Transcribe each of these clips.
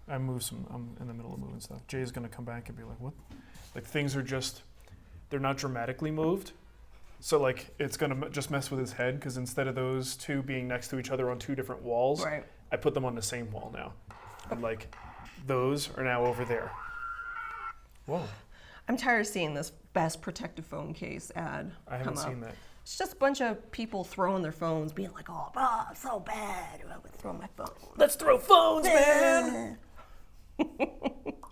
I'm in the middle of moving stuff. Jay's gonna come back and be like, what? Like things are just, they're not dramatically moved. So like it's gonna just mess with his head because instead of those two being next to each other on two different walls, Right. I put them on the same wall now. And like those are now over there. Whoa. I'm tired of seeing this best protective phone case ad. I haven't seen that. It's just a bunch of people throwing their phones, being like, oh, so bad. I would throw my phone. Let's throw phones, man.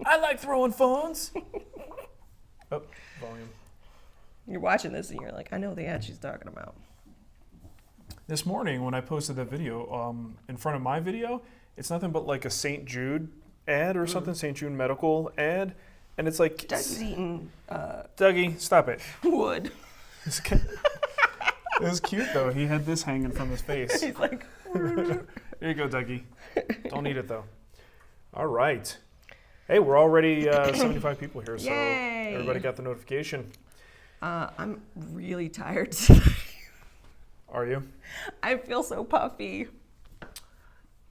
I like throwing phones. Oh, volume. You're watching this and you're like, I know the ad she's talking about. This morning when I posted that video, in front of my video, it's nothing but like a St. Jude ad or something, St. Jude medical ad. And it's like... Doug's eating... Dougie, stop it. Wood. It was cute though. He had this hanging from his face. He's like... There you go, Dougie. Don't eat it though. All right. Hey, we're already 75 people here, so Yay. everybody got the notification. I'm really tired today. Are you? I feel so puffy.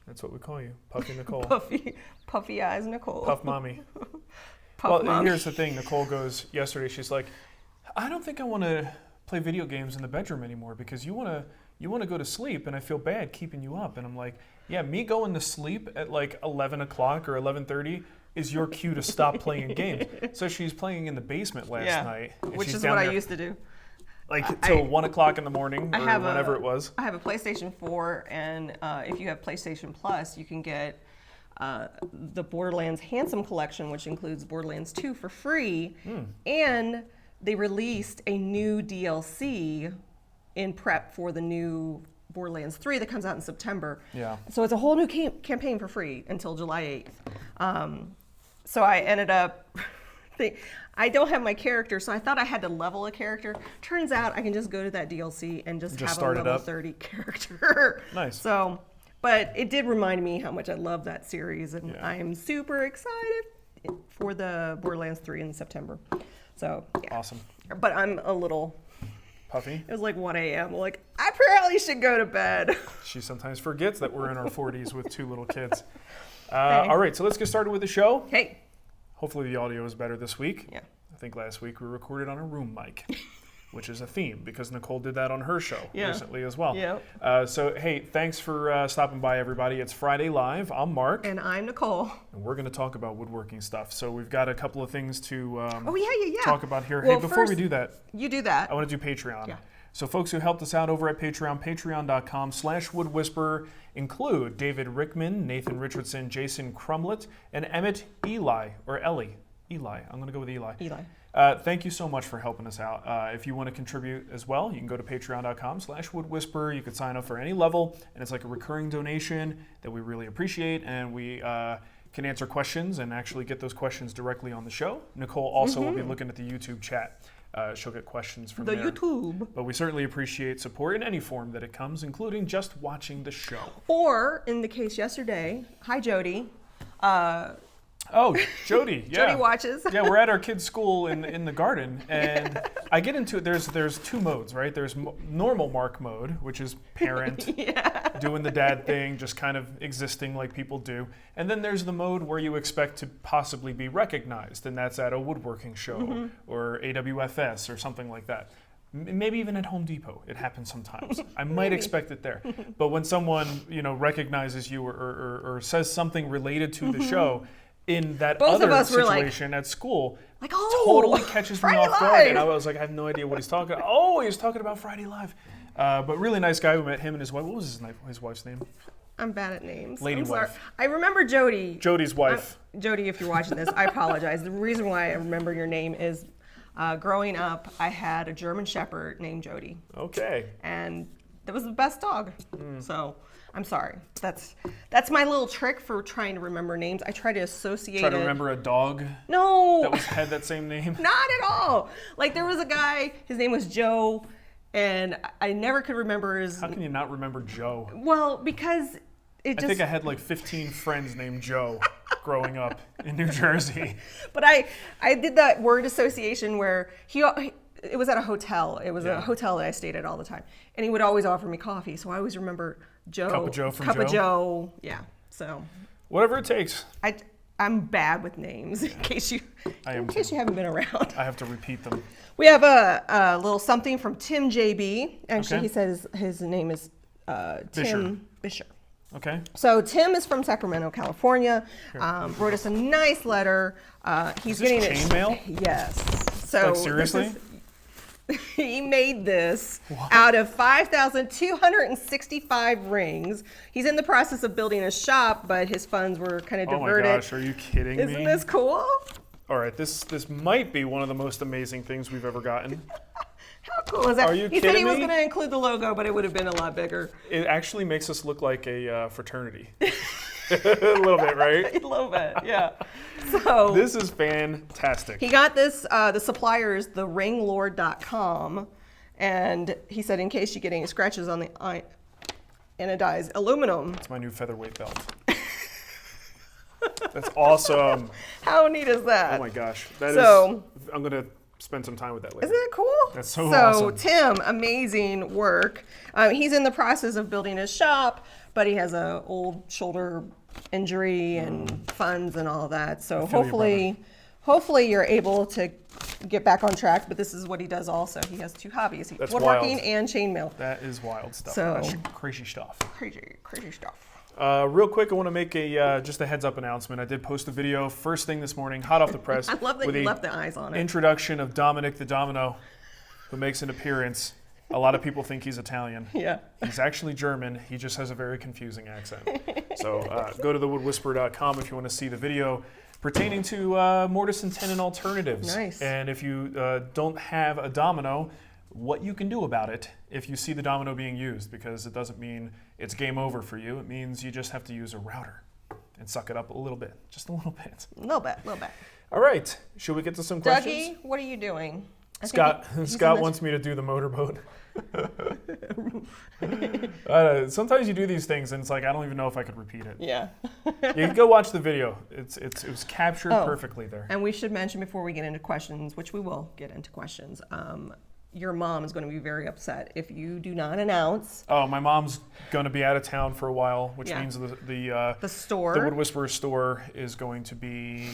That's what we call you, Puffy Nicole. Puffy eyes Nicole. Puff Mommy. Puff Well, mommy. here's the thing. Nicole goes yesterday. She's like, I don't think I want to play video games in the bedroom anymore because you want to go to sleep, and I feel bad keeping you up. And I'm like, yeah, me going to sleep at like 11 o'clock or 11:30 is your cue to stop playing games. So she's playing in the basement last night, and which she's is down what I there, used to do. like till 1 o'clock in the morning or whenever it was. I have a PlayStation 4, and if you have PlayStation Plus, you can get the Borderlands Handsome Collection, which includes Borderlands 2 for free, and they released a new DLC in prep for the new Borderlands 3 that comes out in September. Yeah. So it's a whole new campaign for free until July 8th. So I ended up... I don't have my character, so I thought I had to level a character. Turns out I can just go to that DLC and just have start a it level up. 30 character. Nice. So, but it did remind me how much I love that series, and Yeah. I am super excited for the Borderlands 3 in September. So, yeah. Awesome. But I'm a little... Puffy. It was like 1 a.m. Like, I probably should go to bed. She sometimes forgets that we're in our 40s with two little kids. All right, so let's get started with the show. Hey. Hopefully the audio is better this week. Yeah. I think last week we recorded on a room mic, which is a theme because Nicole did that on her show recently as well. Yeah. So, hey, thanks for stopping by, everybody. It's Friday Live. I'm Mark. And I'm Nicole. And we're going to talk about woodworking stuff. So we've got a couple of things to Yeah. talk about here. Well, hey, before we first, do that, you do that. I want to do Patreon. Yeah. So folks who helped us out over at Patreon, patreon.com/woodwhisperer include David Rickman, Nathan Richardson, Jason Crumlett, and Emmett Eli. I'm going to go with Eli. Thank you so much for helping us out. If you want to contribute as well, you can go to patreon.com/woodwhisperer. You could sign up for any level, and it's like a recurring donation that we really appreciate, and we can answer questions and actually get those questions directly on the show. Nicole also will be looking at the YouTube chat. She'll get questions from The there. YouTube. But we certainly appreciate support in any form that it comes, including just watching the show. Or, in the case yesterday, hi, Jody. Oh, Jody, yeah. Jody watches. Yeah, we're at our kids' school in the garden, and I get into it. There's two modes, right? There's normal Mark mode, which is parent, doing the dad thing, just kind of existing like people do. And then there's the mode where you expect to possibly be recognized, and that's at a woodworking show or AWFS or something like that. Maybe even at Home Depot. It happens sometimes. I might expect it there. But when someone recognizes you or says something related to the show, in that Both other of us were situation at school, like, oh, totally catches me Friday off guard. Live. And I was like, I have no idea what he's talking about. Oh, he was talking about Friday Live. But really nice guy. We met him and his wife. What was his wife's name? I'm bad at names. Lady I'm sorry. wife. I remember Jody. Jody's wife. Jody, if you're watching this, I apologize. The reason why I remember your name is growing up, I had a German Shepherd named Jody. Okay. And that was the best dog. So I'm sorry. That's my little trick for trying to remember names. I try to associate Try to remember a dog No. that had that same name. Not at all. Like, there was a guy, his name was Joe, and I never could remember his... How can you not remember Joe? Well, because it just... I think I had like 15 friends named Joe growing up in New Jersey. But I did that word association where it was at a hotel. It was a hotel that I stayed at all the time. And he would always offer me coffee, so I always remember Joe. Cup of Joe from Cup Joe? of Joe, yeah. So... Whatever it takes. I'm bad with names. In case you haven't been around. I have to repeat them. We have a little something from Tim JB. Actually, Okay. he says his name is Tim Bisher. Okay. So Tim is from Sacramento, California. Wrote us a nice letter. He's Is this getting chain mail? Yes. So Like, seriously? he made this out of 5,265 rings. He's in the process of building a shop, but his funds were kind of diverted. Oh my gosh, are you kidding me? Isn't this cool? All right, this might be one of the most amazing things we've ever gotten. How cool is that? Are you He said he kidding was me? going to include the logo, but it would have been a lot bigger. It actually makes us look like a fraternity. A little bit, right? A little bit, yeah. So This is fantastic. he got this, the suppliers, the ringlord.com, and he said in case you get any scratches on the anodized aluminum. It's my new featherweight belt. That's awesome. How neat is that? Oh my gosh. I'm going to spend some time with that later. Isn't that cool? That's so awesome. Tim, amazing work. He's in the process of building his shop, but he has a old shoulder injury and funds and all that. So hopefully you're able to get back on track. But this is what he does also. He has two hobbies: That's woodworking wild. and chainmail. That is wild stuff. So- That's crazy stuff. Crazy stuff. Real quick, I want to make just a heads up announcement. I did post a video first thing this morning, hot off the press. I love that with you the left the eyes on it. introduction of Dominic the Domino, who makes an appearance. A lot of people think he's Italian. Yeah. He's actually German. He just has a very confusing accent. So go to thewoodwhisperer.com if you want to see the video pertaining to mortise and tenon alternatives. Nice. And if you don't have a domino, what you can do about it if you see the domino being used, because it doesn't mean it's game over for you. It means you just have to use a router and suck it up a little bit, just a little bit. A little bit. All right, should we get to some questions? Dougie, what are you doing? Scott wants me to do the motorboat. Sometimes you do these things and it's like I don't even know if I could repeat it. Yeah. You can go watch the video. It was captured perfectly there. And we should mention before we get into questions, which we will get into questions, your mom is going to be very upset if you do not announce Oh, my mom's going to be out of town for a while, which Yeah. means the store. the Wood Whisperer store is going to be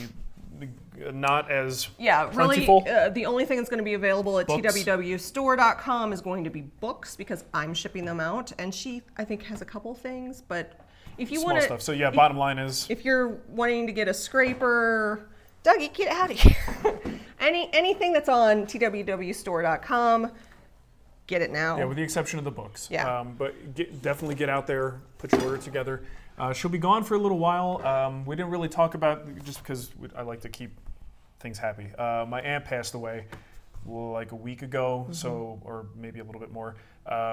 not as Yeah, really, plentiful. the only thing that's going to be available at Books. TWWstore.com is going to be books because I'm shipping them out. And she, I think, has a couple things. But if you small want stuff. So yeah, bottom line is if you're wanting to get a scraper, Dougie, get out of here. Anything that's on TWWstore.com, get it now. yeah, with the exception of the books. Yeah. But definitely get out there, put your order together. She'll be gone for a little while. We didn't really talk about, just because I like to keep things happy. My aunt passed away like a week ago, so, or maybe a little bit more.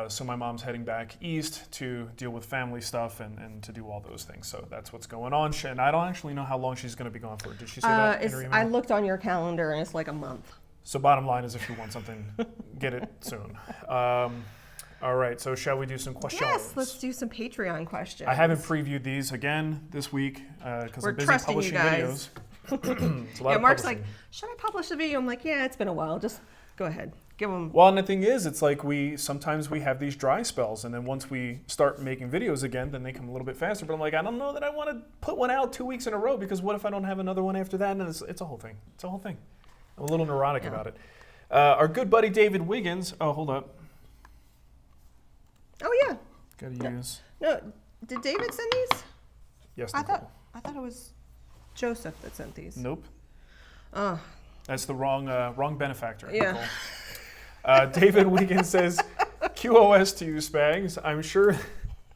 So my mom's heading back east to deal with family stuff and to do all those things. So that's what's going on. And I don't actually know how long she's going to be gone for. Did she say that in her email? I looked on your calendar and it's like a month. So bottom line is if you want something, get it soon. All right, so shall we do some questions? Yes, let's do some Patreon questions. I haven't previewed these again this week because We're I'm busy trusting you publishing guys. videos. It's a lot Yeah, of Mark's publishing. like, should I publish the video? I'm like, yeah, it's been a while. Just go ahead. Give them. Well, and the thing is, it's like sometimes we have these dry spells, and then once we start making videos again, then they come a little bit faster. But I'm like, I don't know that I want to put one out 2 weeks in a row because what if I don't have another one after that? And it's a whole thing. It's a whole thing. I'm a little neurotic about it. Our good buddy David Wiggins. Oh, hold up. Oh, yeah. Gotta use. No, did David send these? Yes, I Nicole. thought it was Joseph that sent these. Nope. Oh, That's the wrong benefactor. Yeah. Nicole. David Wiggins says, QoS to you, Spags. I'm sure.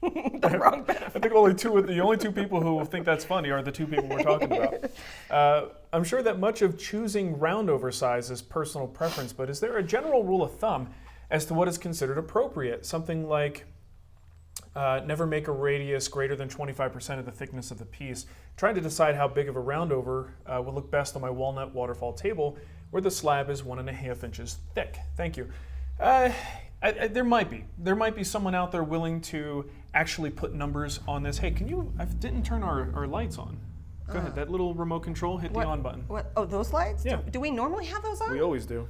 the wrong benefit. I think the only two people who will think that's funny are the two people we're talking about. I'm sure that much of choosing roundover size is personal preference, but is there a general rule of thumb as to what is considered appropriate? Something like never make a radius greater than 25% of the thickness of the piece. Trying to decide how big of a roundover will look best on my walnut waterfall table where the slab is 1.5 inches thick. Thank you. There might be someone out there willing to actually put numbers on this. Hey, I didn't turn our lights on. Go ahead, that little remote control, hit the on button. What? Oh, those lights? Yeah. Do we normally have those on? We always do.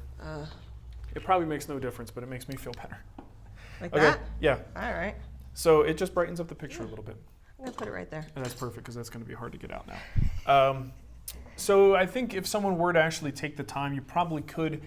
It probably makes no difference, but it makes me feel better. Like Okay, that? yeah. All right. So it just brightens up the picture a little bit. I'm going to put it right there. And that's perfect because that's going to be hard to get out now. So I think if someone were to actually take the time, you probably could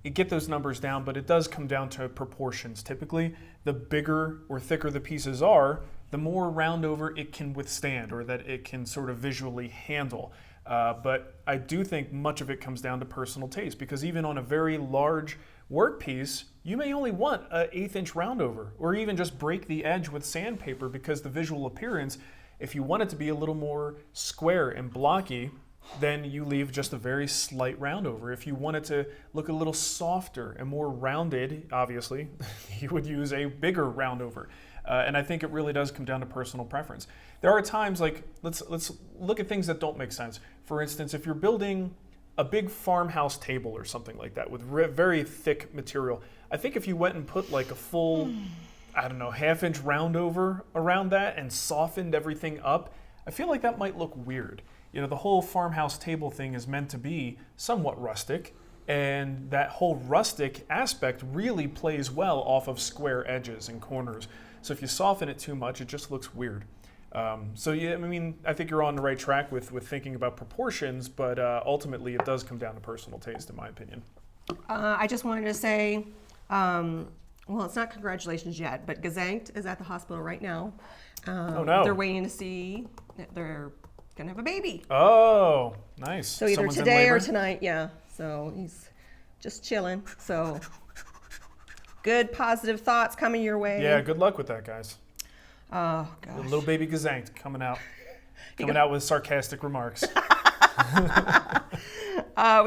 get those numbers down, but it does come down to proportions. Typically, the bigger or thicker the pieces are, the more roundover it can withstand, or that it can sort of visually handle. But I do think much of it comes down to personal taste, because even on a very large workpiece, you may only want an 1/8 inch roundover, or even just break the edge with sandpaper, because the visual appearance, if you want it to be a little more square and blocky, then you leave just a very slight roundover. If you want it to look a little softer and more rounded, obviously, you would use a bigger roundover. And I think it really does come down to personal preference. There are times, like, let's look at things that don't make sense. For instance, if you're building a big farmhouse table or something like that with very thick material, I think if you went and put like a full, I don't know, 1/2 inch roundover around that and softened everything up, I feel like that might look weird. You know, the whole farmhouse table thing is meant to be somewhat rustic, and that whole rustic aspect really plays well off of square edges and corners. So if you soften it too much, it just looks weird. So yeah, I mean, I think you're on the right track with thinking about proportions, but ultimately it does come down to personal taste, in my opinion. I just wanted to say, well, it's not congratulations yet, but Gesangt is at the hospital right now. Oh no. They're waiting to see that they're gonna have a baby. Oh, nice. So either Someone's in today or labor? tonight, yeah. So he's just chilling. So good positive thoughts coming your way. Yeah, good luck with that, guys. Oh The gosh. little baby Gesangt coming out with sarcastic remarks. We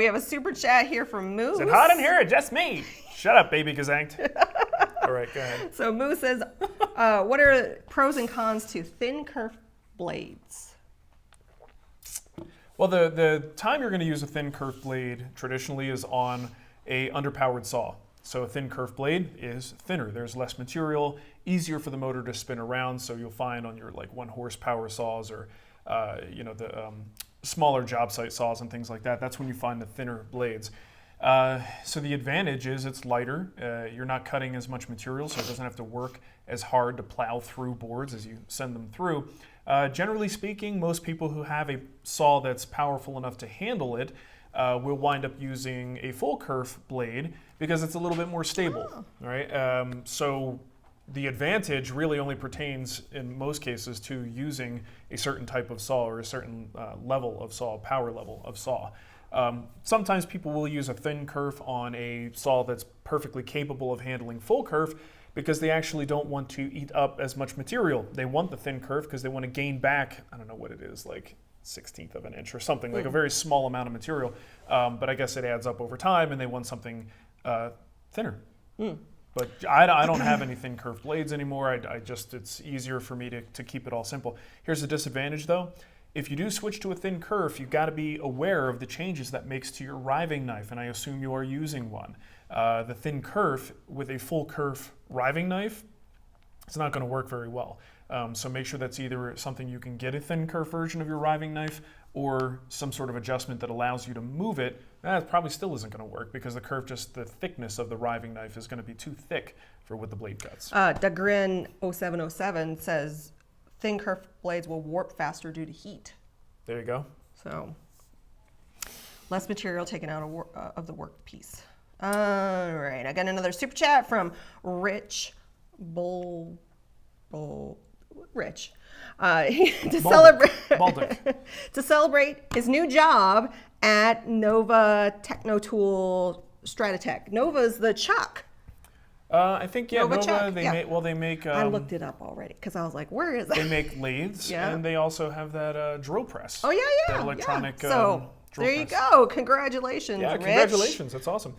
have a super chat here from Moose. Is it hot in here? Just me. Shut up, baby Gesangt. All right, go ahead. So Moose says, what are pros and cons to thin kerfed blades? Well, the time you're going to use a thin kerf blade traditionally is on a underpowered saw. So a thin kerf blade is thinner. There's less material, easier for the motor to spin around. So you'll find on your like 1 horsepower saws or the smaller job site saws and things like that. That's when you find the thinner blades. So the advantage is it's lighter. You're not cutting as much material, so it doesn't have to work as hard to plow through boards as you send them through. Generally speaking, most people who have a saw that's powerful enough to handle it will wind up using a full kerf blade because it's a little bit more stable. Right? So the advantage really only pertains in most cases to using a certain type of saw or a certain level of saw, power level of saw. Sometimes people will use a thin kerf on a saw that's perfectly capable of handling full kerf because they actually don't want to eat up as much material. They want the thin kerf because they want to gain back, I don't know what it is, like 1/16 of an inch or something, like a very small amount of material. But I guess it adds up over time and they want something thinner. But I don't have any thin kerf blades anymore. It's easier for me to keep it all simple. Here's the disadvantage though. If you do switch to a thin kerf, you've got to be aware of the changes that makes to your riving knife, and I assume you are using one. The thin kerf with a full kerf riving knife, it's not going to work very well. So make sure that's either something you can get a thin kerf version of your riving knife or some sort of adjustment that allows you to move it. That probably still isn't going to work because the thickness of the riving knife is going to be too thick for what the blade cuts. Dagrin 0707 says, thin kerf blades will warp faster due to heat. There you go. So less material taken out of the workpiece. All right, I got another super chat from Rich Rich. To celebrate his new job at Nova Technotool Stratitech. Nova's the chuck. I think, yeah, Nova, Chuck, they make... I looked it up already because I was like, where is that? They make lathes, and they also have that drill press. Oh, yeah. That electronic So, drill there you press. go. Congratulations, Yeah, Rich. congratulations. That's awesome.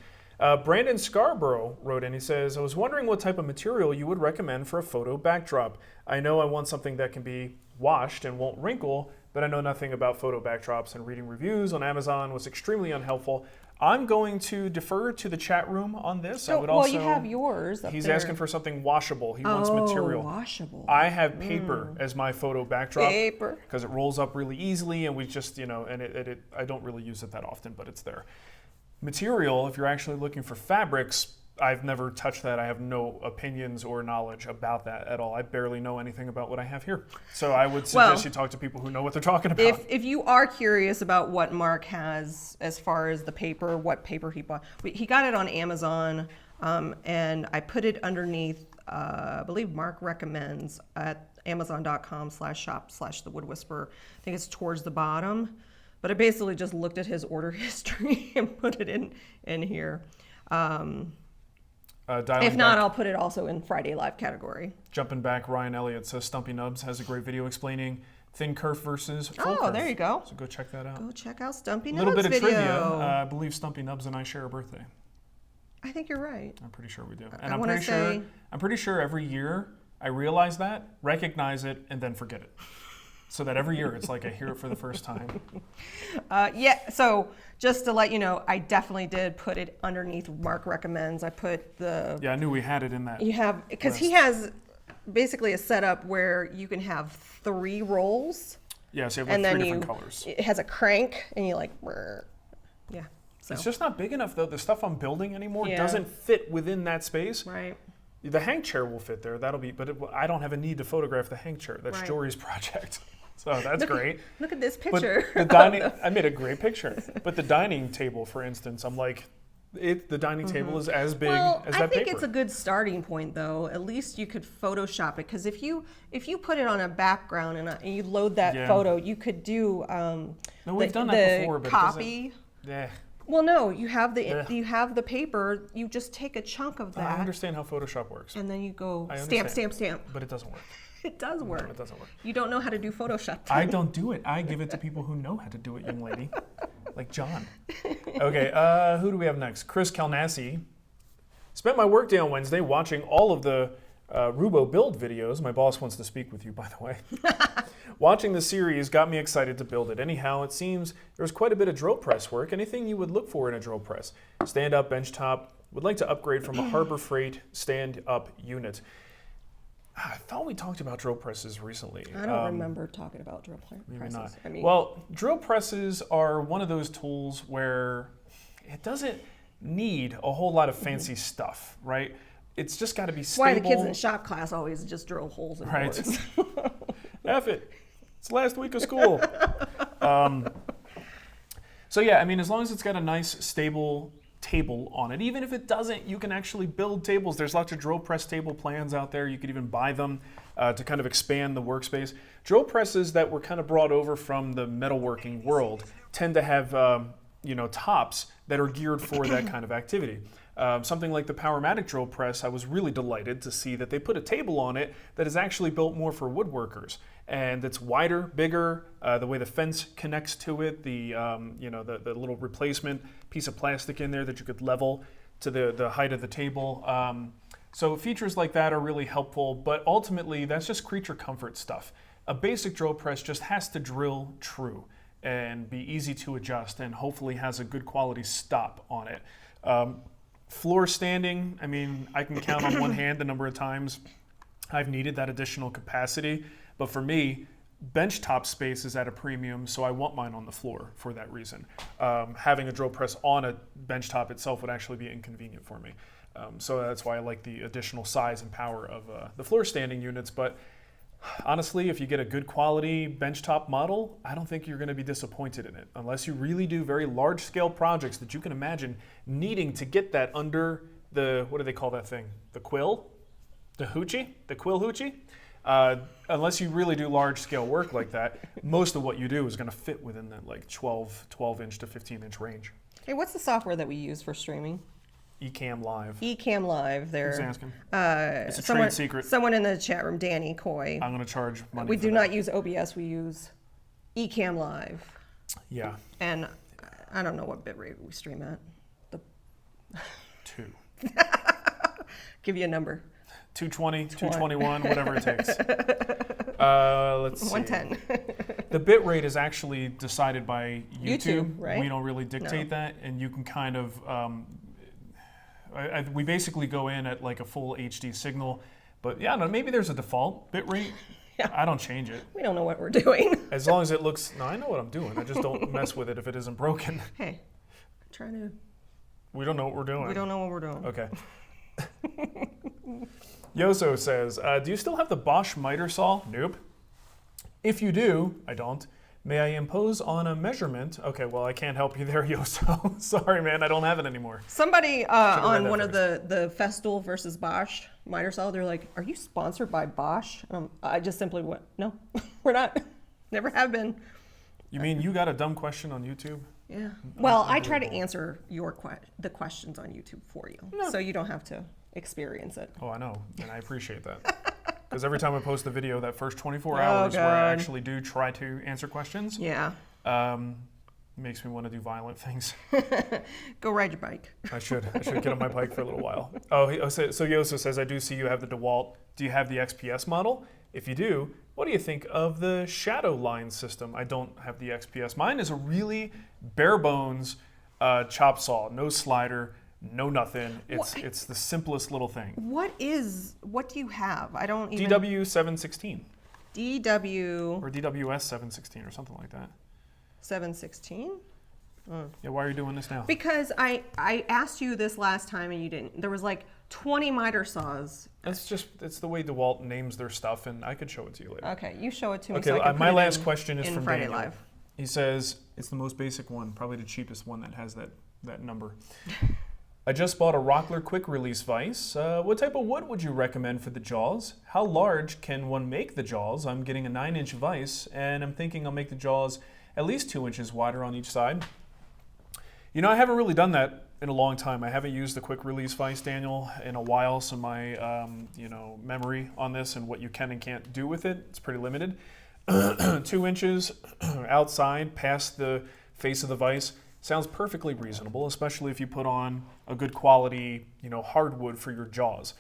Brandon Scarborough wrote in, he says, I was wondering what type of material you would recommend for a photo backdrop. I know I want something that can be washed and won't wrinkle, but I know nothing about photo backdrops, and reading reviews on Amazon was extremely unhelpful. I'm going to defer to the chat room on this. I would also, you have yours up He's there. asking for something washable. He wants material. Washable. I have paper as my photo backdrop. Paper. Because it rolls up really easily, and we just, and I don't really use it that often, but it's there. Material, if you're actually looking for fabrics, I've never touched that. I have no opinions or knowledge about that at all. I barely know anything about what I have here. So I would suggest you talk to people who know what they're talking about. If you are curious about what Mark has as far as the paper, what paper he bought, he got it on Amazon, and I put it underneath, I believe Mark recommends at amazon.com/shop/thewoodwhisperer. I think it's towards the bottom. But I basically just looked at his order history and put it in here. If not, I'll put it also in Friday Live category. Jumping back, Ryan Elliott says Stumpy Nubs has a great video explaining thin kerf versus full kerf. There you go. So go check that out. Go check out Stumpy Nubs' A little bit video. of trivia. I believe Stumpy Nubs and I share a birthday. I think you're right. I'm pretty sure we do. And I'm pretty sure every year I realize that, recognize it, and then forget it. So that every year it's like I hear it for the first time. So just to let you know, I definitely did put it underneath Mark recommends. I put the... Yeah, I knew we had it in that. You have, because he has basically a setup where you can have 3 rolls. Yeah, so you have like 3 different colors. It has a crank and you like, yeah. So. It's just not big enough though. The stuff I'm building anymore doesn't fit within that space. Right. The hang chair will fit there. That'll be, but I don't have a need to photograph the hang chair. That's Jory's project. So that's great. Look at this picture. But the dining, I made a great picture. But the dining table, for instance, I'm like, the dining table is as big as that paper. I think it's a good starting point, though. At least you could Photoshop it, because if you put it on a background and you load that photo, you could do no, we've done that before, but copy. Yeah. Well, no, you have the paper. You just take a chunk of that. I understand how Photoshop works. And then you go stamp. But it doesn't work. It does work. No, it doesn't work. You don't know how to do Photoshop. I don't do it. I give it to people who know how to do it, young lady. Like John. Okay, who do we have next? Chris Kalnassi. Spent my workday on Wednesday watching all of the Roubo build videos. My boss wants to speak with you, by the way. Watching the series got me excited to build it. Anyhow, it seems there's quite a bit of drill press work. Anything you would look for in a drill press? Stand-up, benchtop. Would like to upgrade from a Harbor Freight stand-up unit. I thought we talked about drill presses recently. I don't remember talking about drill presses. Maybe not. Well, drill presses are one of those tools where it doesn't need a whole lot of fancy stuff, right? It's just got to be stable. Why the kids in shop class always just drill holes in boards. F it. It's last week of school. So yeah, I mean, as long as it's got a nice, stable table on it. Even if it doesn't, you can actually build tables. There's lots of drill press table plans out there. You could even buy them to kind of expand the workspace. Drill presses that were kind of brought over from the metalworking world tend to have tops that are geared for that kind of activity. Something like the Powermatic drill press, I was really delighted to see that they put a table on it that is actually built more for woodworkers. And it's wider, bigger, the way the fence connects to it, the little replacement piece of plastic in there that you could level to the height of the table. So features like that are really helpful, but ultimately that's just creature comfort stuff. A basic drill press just has to drill true and be easy to adjust and hopefully has a good quality stop on it. Floor standing, I mean, I can count on one hand the number of times I've needed that additional capacity. But for me, benchtop space is at a premium, so I want mine on the floor for that reason. Having a drill press on a benchtop itself would actually be inconvenient for me. So that's why I like the additional size and power of the floor standing units. But honestly, if you get a good quality benchtop model, I don't think you're going to be disappointed in it. Unless you really do very large scale projects that you can imagine needing to get that under the, what do they call that thing? The quill? The hoochie? The quill hoochie? Unless you really do large scale work like that, most of what you do is going to fit within that like 12 inch to 15 inch range. Hey, what's the software that we use for streaming? Ecamm Live. Ecamm Live. Who's asking? It's a trade secret. Someone in the chat room, Danny Coy. I'm going to charge money We for do that. not use OBS. We use Ecamm Live. Yeah. And I don't know what bitrate we stream at. 2. Give you a number. 220, 221, whatever it takes. Let's see. 110. The bit rate is actually decided by YouTube. right? We don't really dictate that, and you can kind of, we basically go in at like a full HD signal, but yeah, no, maybe there's a default bit rate. Yeah. I don't change it. We don't know what we're doing. As long as it looks, no, I know what I'm doing. I just don't mess with it if it isn't broken. Hey, I'm trying to We don't know what we're doing. We don't know what we're doing. Okay. Yoso says, do you still have the Bosch mitre saw? Nope. If you do, I don't. May I impose on a measurement? Okay, well, I can't help you there, Yoso. Sorry, man, I don't have it anymore. Somebody on one of the Festool versus Bosch miter saw, they're like, are you sponsored by Bosch? I just simply went, no, we're not. Never have been. You mean you got a dumb question on YouTube? Yeah. Well, I try to answer the questions on YouTube for you, so you don't have to experience it. Oh, I know, and I appreciate that. Because every time I post a video, that first 24 hours where I actually do try to answer questions, makes me want to do violent things. Go ride your bike. I should get on my bike for a little while. Oh, so Yoso says, I do see you have the DeWalt. Do you have the XPS model? If you do, what do you think of the shadow line system? I don't have the XPS. Mine is a really bare bones chop saw, no slider, no nothing. It's the simplest little thing. What do you have? I don't even... DW716. DW... Or DWS 716 or something like that. 716? Yeah, why are you doing this now? Because I asked you this last time and you didn't. There was like 20 miter saws. It's the way DeWalt names their stuff, and I could show it to you later. Okay, you show it to me. Okay, so I can my put last it question is in from Friday Daniel. Live. He says, it's the most basic one, probably the cheapest one that has that number. I just bought a Rockler quick release vise. What type of wood would you recommend for the jaws? How large can one make the jaws? I'm getting a 9-inch vise, and I'm thinking I'll make the jaws at least 2 inches wider on each side. You know, I haven't really done that in a long time. I haven't used the quick release vise, Daniel, in a while, so my memory on this and what you can and can't do with it, it's pretty limited. 2 inches outside past the face of the vise sounds perfectly reasonable, especially if you put on a good quality, hardwood for your jaws.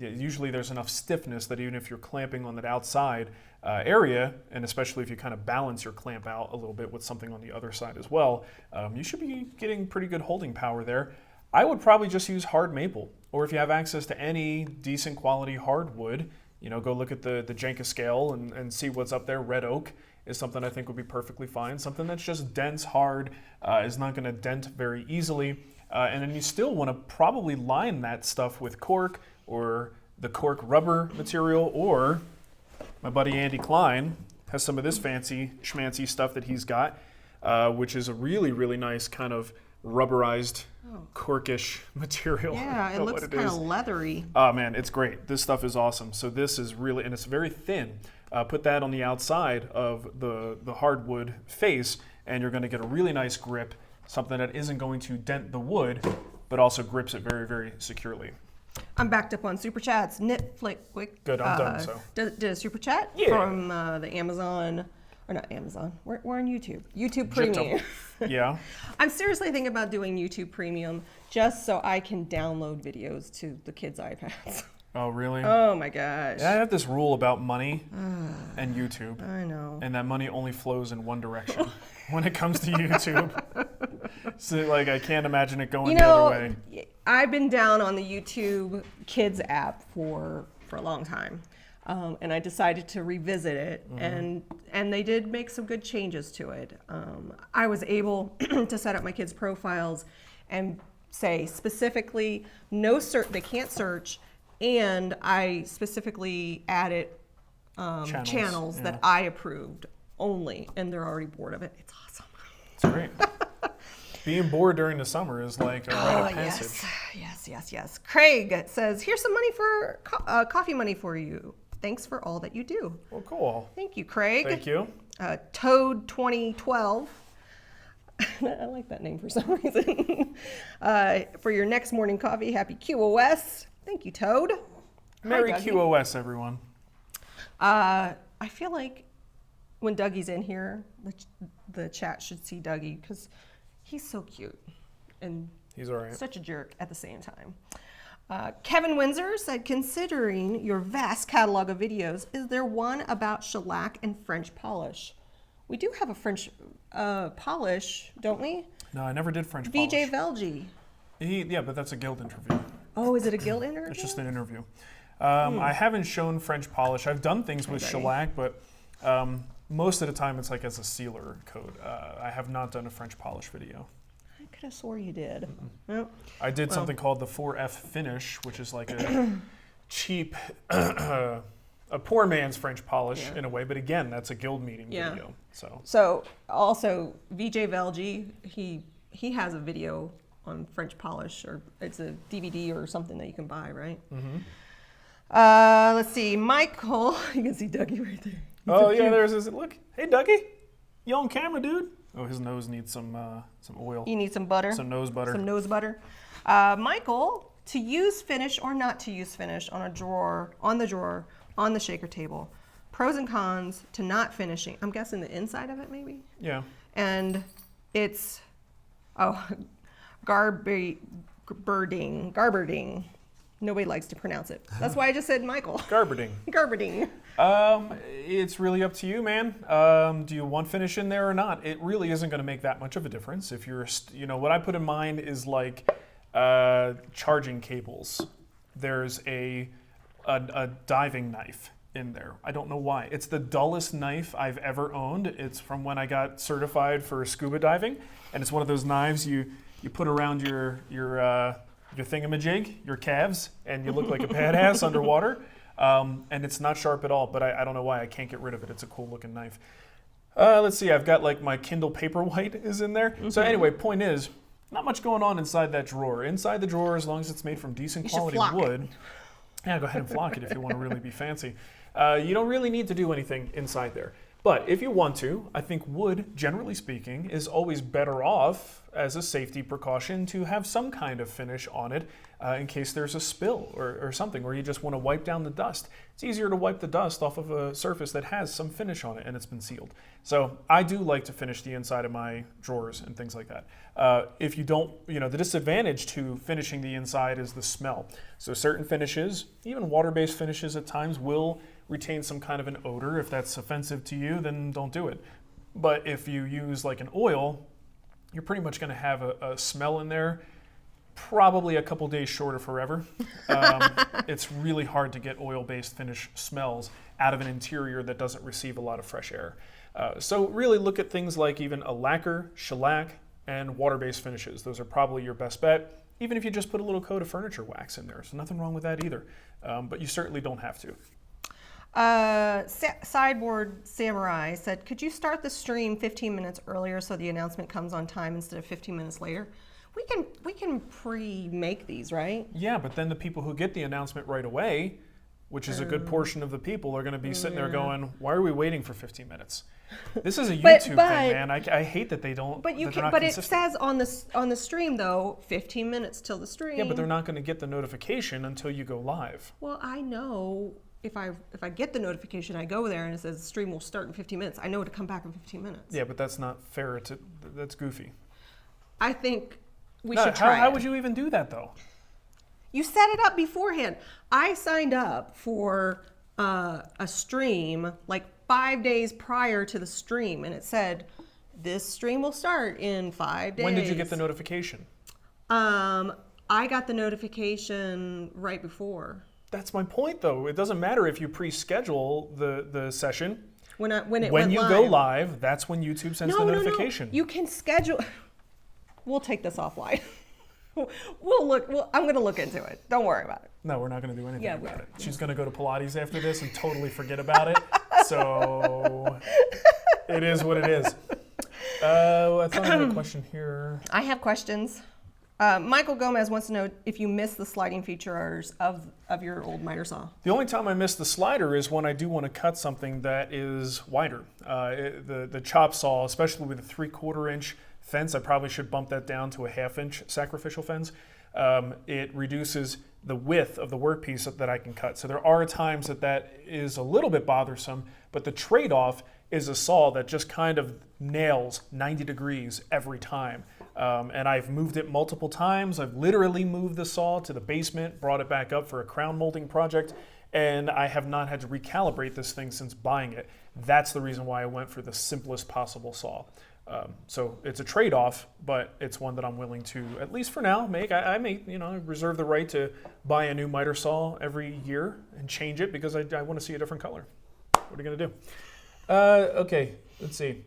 Usually there's enough stiffness that even if you're clamping on that outside area, and especially if you kind of balance your clamp out a little bit with something on the other side as well, you should be getting pretty good holding power there. I would probably just use hard maple, or if you have access to any decent quality hardwood, go look at the Jenka scale and see what's up there. Red oak is something I think would be perfectly fine. Something that's just dense, hard, is not going to dent very easily. And then you still want to probably line that stuff with cork or the cork rubber material, or my buddy Andy Klein has some of this fancy schmancy stuff that he's got, which is a really, really nice kind of rubberized corkish material. Yeah, it looks kind of leathery. Oh man, it's great. This stuff is awesome. So this is really, and it's very thin. Put that on the outside of the hardwood face, and you're going to get a really nice grip, something that isn't going to dent the wood, but also grips it very, very securely. I'm backed up on super chats. Knit Flick Quick. Good, I'm done. So did a super chat from the Amazon, or not Amazon. We're on YouTube. YouTube Premium. Yeah. I'm seriously thinking about doing YouTube Premium just so I can download videos to the kids' iPads. Oh, really? Oh my gosh. Yeah, I have this rule about money and YouTube. I know. And that money only flows in one direction when it comes to YouTube. So, I can't imagine it going the other way. I've been down on the YouTube Kids app for a long time. And I decided to revisit it, and they did make some good changes to it. I was able to set up my kids' profiles and say specifically, they can't search, and I specifically added channels that I approved only, and they're already bored of it. It's awesome. It's great. Being bored during the summer is like a rite of passage. Yes. Craig says, here's some money for coffee money for you. Thanks for all that you do. Well, cool. Thank you, Craig. Thank you. Toad 2012. I like that name for some reason. For your next morning coffee, happy QOS. Thank you, Toad. Merry QOS, everyone. I feel like when Dougie's in here, the chat should see Dougie because he's so cute and he's all right. Such a jerk at the same time. Kevin Windsor said, considering your vast catalog of videos, is there one about shellac and French polish? We do have a French polish, don't we? No, I never did French polish. VJ Velgi. Yeah, but that's a guild interview. Oh, is it a guild interview? It's just an interview. I haven't shown French polish. I've done things with shellac, but most of the time it's like as a sealer coat. I have not done a French polish video. could have swore you did. Well, I did something called the 4F finish, which is like a cheap, a poor man's French polish in a way. But again, that's a guild meeting video. So also VJ Velgi, he has a video on French polish, or it's a DVD or something that you can buy, right? Let's see, Michael. You can see Dougie right there. Oh yeah, there's his look. Hey Dougie, you on camera, dude? Oh, his nose needs some oil. You need some butter. Some nose butter. Some nose butter. Michael, to use finish or not to use finish on the drawer, on the shaker table. Pros and cons to not finishing. I'm guessing the inside of it, maybe. Yeah. And it's garberding. Nobody likes to pronounce it. That's why I just said Michael. Garberding. Garberding. It's really up to you, man. Do you want finish in there or not? It really isn't going to make that much of a difference. If you're, what I put in mind is like charging cables. There's a diving knife in there. I don't know why. It's the dullest knife I've ever owned. It's from when I got certified for scuba diving, and it's one of those knives you put around your thingamajig, your calves, and you look like a badass underwater. And it's not sharp at all, but I don't know why I can't get rid of it. It's a cool looking knife. Let's see, I've got like my Kindle Paperwhite is in there. So anyway, point is, not much going on inside that drawer. Inside the drawer, as long as it's made from decent quality wood. Yeah, go ahead and flock it if you want to really be fancy. You don't really need to do anything inside there. But if you want to, I think wood, generally speaking, is always better off as a safety precaution to have some kind of finish on it in case there's a spill or something, or you just want to wipe down the dust. It's easier to wipe the dust off of a surface that has some finish on it and it's been sealed. So I do like to finish the inside of my drawers and things like that. If you don't, the disadvantage to finishing the inside is the smell. So certain finishes, even water-based finishes at times, will retain some kind of an odor. If that's offensive to you, then don't do it. But if you use like an oil, you're pretty much going to have a smell in there, probably a couple days short of forever. It's really hard to get oil-based finish smells out of an interior that doesn't receive a lot of fresh air. So really look at things like even a lacquer, shellac, and water-based finishes. Those are probably your best bet, even if you just put a little coat of furniture wax in there. So nothing wrong with that either. But you certainly don't have to. Sideboard Samurai said, could you start the stream 15 minutes earlier so the announcement comes on time instead of 15 minutes later? We can pre-make these, right? Yeah, but then the people who get the announcement right away, which is a good portion of the people, are going to be sitting there going, why are we waiting for 15 minutes? This is a YouTube thing, man. I hate that they don't. But it says on the stream though, 15 minutes till the stream. Yeah, but they're not going to get the notification until you go live. Well, I know. If I get the notification, I go there and it says the stream will start in 15 minutes. I know to come back in 15 minutes. Yeah, but that's not fair. That's goofy. I think we should try How would you even do that, though? You set it up beforehand. I signed up for a stream like 5 days prior to the stream, and it said, this stream will start in 5 days. When did you get the notification? I got the notification right before. That's my point, though. It doesn't matter if you pre-schedule the session. When you go live, that's when YouTube sends the notification. No. You can schedule. We'll take this offline. I'm going to look into it. Don't worry about it. No, we're not going to do anything about it. She's going to go to Pilates after this and totally forget about it. So it is what it is. I thought I had a question here. I have questions. Michael Gomez wants to know if you miss the sliding features of your old miter saw. The only time I miss the slider is when I do want to cut something that is wider. The chop saw, especially with a 3/4 inch fence, I probably should bump that down to a 1/2 inch sacrificial fence. It reduces the width of the workpiece that I can cut. So there are times that is a little bit bothersome, but the trade-off is a saw that just kind of nails 90 degrees every time. And I've moved it multiple times. I've literally moved the saw to the basement, brought it back up for a crown molding project, and I have not had to recalibrate this thing since buying it. That's the reason why I went for the simplest possible saw. So it's a trade-off, but it's one that I'm willing to, at least for now, make. I may, reserve the right to buy a new miter saw every year and change it because I want to see a different color. What are you going to do? Okay, let's see.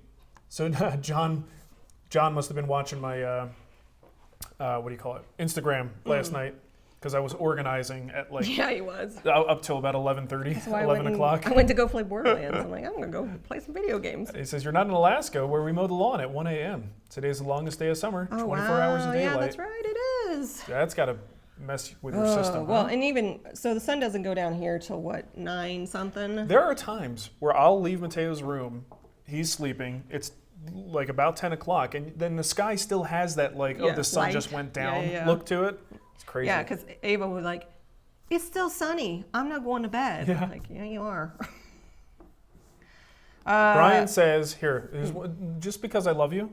So John must have been watching my what do you call it? Instagram last night because I was organizing at like Yeah, he was. up till about 11:30, That's why 11 o'clock. I went to go play Borderlands. I'm like, I'm going to go play some video games. He says, you're not in Alaska where we mow the lawn at 1 a.m. Today's the longest day of summer, 24 hours of daylight. Yeah, that's right, it is. That's got to mess with your system. Well, huh? and even, so the sun doesn't go down here till what, 9 something? There are times where I'll leave Mateo's room, he's sleeping, it's like about 10 o'clock, and then the sky still has that like, oh, the sun light. just went down Yeah. look to it. It's crazy. Yeah, because Ava was like, it's still sunny. I'm not going to bed. Yeah. I'm like, yeah, you are. Brian says, just because I love you,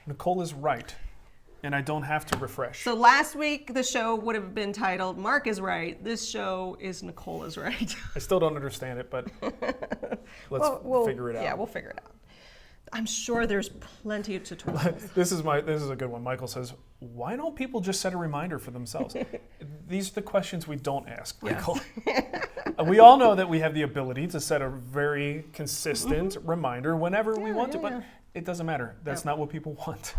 Nicole is right, and I don't have to refresh. So last week, the show would have been titled, Mark is right. This show is Nicole is right. I still don't understand it, but let's figure it out. Yeah, we'll figure it out. I'm sure there's plenty of tutorials. This is a good one. Michael says, why don't people just set a reminder for themselves? These are the questions we don't ask, Michael. We all know that we have the ability to set a very consistent reminder whenever we want to, but it doesn't matter. That's not what people want.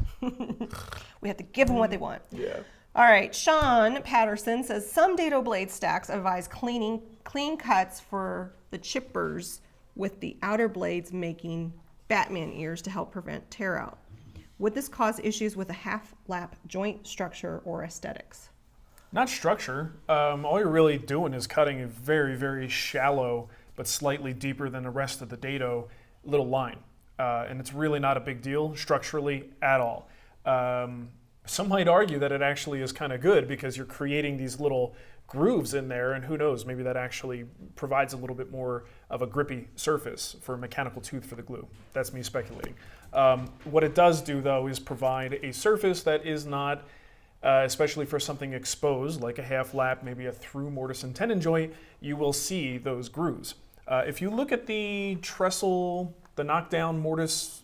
We have to give them what they want. Yeah. All right, Sean Patterson says, some dado blade stacks advise clean cuts for the chippers with the outer blades making Batman ears to help prevent tear out. Would this cause issues with a half lap joint structure or aesthetics? Not structure. All you're really doing is cutting a very, very shallow but slightly deeper than the rest of the dado little line. And it's really not a big deal structurally at all. Some might argue that it actually is kind of good because you're creating these little grooves in there, and who knows, maybe that actually provides a little bit more of a grippy surface for a mechanical tooth for the glue. That's me speculating. What it does do, though, is provide a surface that is not, especially for something exposed, like a half lap, maybe a through mortise and tenon joint, you will see those grooves. If you look at the trestle, the knockdown mortise,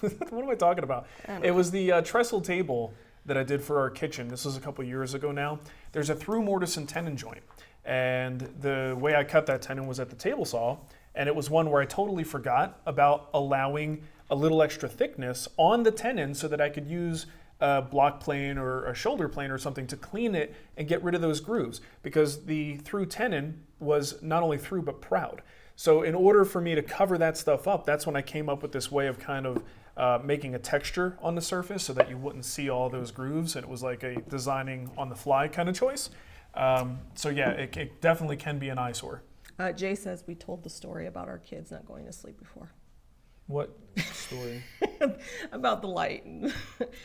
what am I talking about? It was the trestle table that I did for our kitchen. This was a couple years ago now. There's a through mortise and tenon joint. And the way I cut that tenon was at the table saw, and it was one where I totally forgot about allowing a little extra thickness on the tenon so that I could use a block plane or a shoulder plane or something to clean it and get rid of those grooves, because the through tenon was not only through but proud. So in order for me to cover that stuff up, that's when I came up with this way of kind of making a texture on the surface so that you wouldn't see all those grooves, and it was like a designing on the fly kind of choice. So yeah, it definitely can be an eyesore. Jay says we told the story about our kids not going to sleep before. What story? About the light.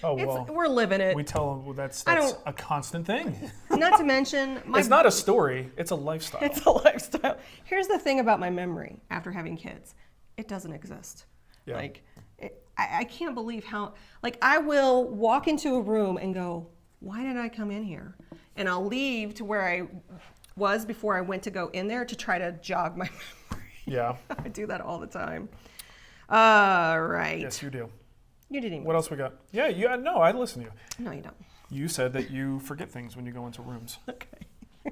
Oh, well. We're living it. We tell them that's a constant thing. Not to mention... It's not a story, it's a lifestyle. It's a lifestyle. Here's the thing about my memory after having kids. It doesn't exist. Yeah. Like, I can't believe how... Like, I will walk into a room and go, why did I come in here? And I'll leave to where I was before I went to go in there to try to jog my memory. Yeah. I do that all the time. All right. Yes, you do. You didn't even. What else we got? Yeah, no, I listen to you. No, you don't. You said that you forget things when you go into rooms. Okay.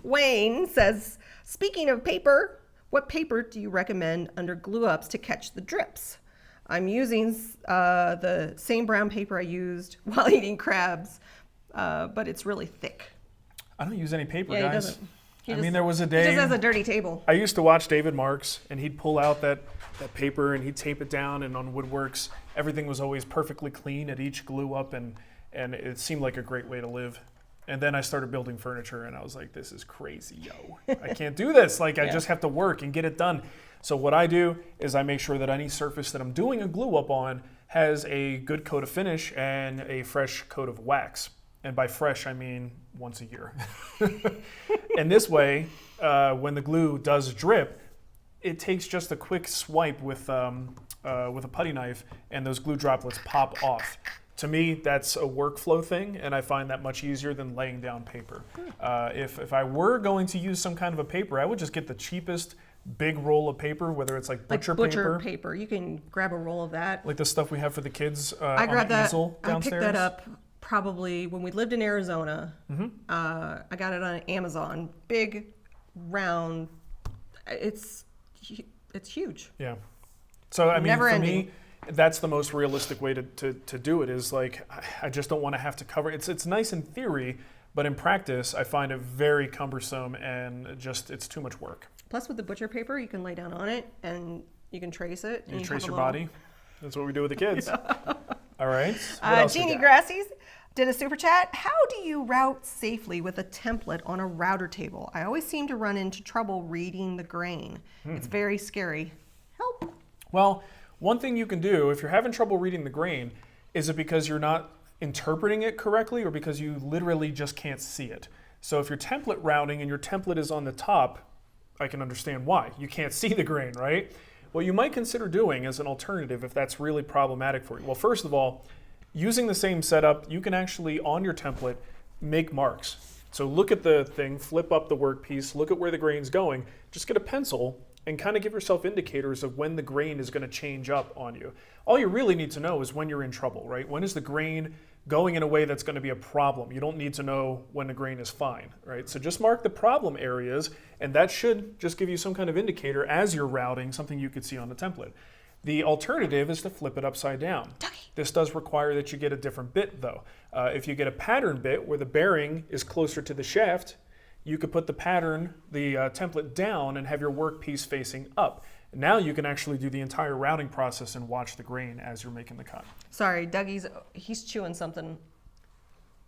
Wayne says, speaking of paper, what paper do you recommend under glueups to catch the drips? I'm using the same brown paper I used while eating crabs, but it's really thick. I don't use any paper, Yeah, guys. he doesn't. I mean, there was a day... He just has a dirty table. I used to watch David Marks, and he'd pull out that paper, and he'd tape it down, and on Woodworks, everything was always perfectly clean at each glue up, and it seemed like a great way to live. And then I started building furniture, and I was like, this is crazy, yo. I can't do this. Like, I just have to work and get it done. So what I do is I make sure that any surface that I'm doing a glue up on has a good coat of finish and a fresh coat of wax. And by fresh, I mean once a year. And this way, when the glue does drip, it takes just a quick swipe with a putty knife, and those glue droplets pop off. To me, that's a workflow thing, and I find that much easier than laying down paper. If I were going to use some kind of a paper, I would just get the cheapest big roll of paper, whether it's like butcher paper. You can grab a roll of that. Like the stuff we have for the kids I grabbed on the that. easel downstairs. I picked that up probably when we lived in Arizona. I got it on Amazon. Big, round. It's huge. Yeah. So I mean, Never for ending. me, that's the most realistic way to do it. Is like, I just don't want to have to cover. It's nice in theory, but in practice, I find it very cumbersome and just it's too much work. Plus, with the butcher paper, you can lay down on it and you can trace it. You trace your body. That's what we do with the kids. All right. Jeannie Grassies did a super chat. How do you route safely with a template on a router table? I always seem to run into trouble reading the grain. It's very scary. Help. Well, one thing you can do if you're having trouble reading the grain, is it because you're not interpreting it correctly or because you literally just can't see it? So if you're template routing and your template is on the top, I can understand why. You can't see the grain, right? What you might consider doing as an alternative if that's really problematic for you. Well, first of all, using the same setup, you can actually, on your template, make marks. So look at the thing, flip up the workpiece, look at where the grain's going, just get a pencil and kind of give yourself indicators of when the grain is going to change up on you. All you really need to know is when you're in trouble, right? When is the grain going in a way that's going to be a problem? You don't need to know when the grain is fine, right? So just mark the problem areas, and that should just give you some kind of indicator as you're routing, something you could see on the template. The alternative is to flip it upside down. This does require that you get a different bit though. If you get a pattern bit where the bearing is closer to the shaft, you could put the pattern, the template down and have your workpiece facing up. Now you can actually do the entire routing process and watch the grain as you're making the cut. Sorry, he's chewing something.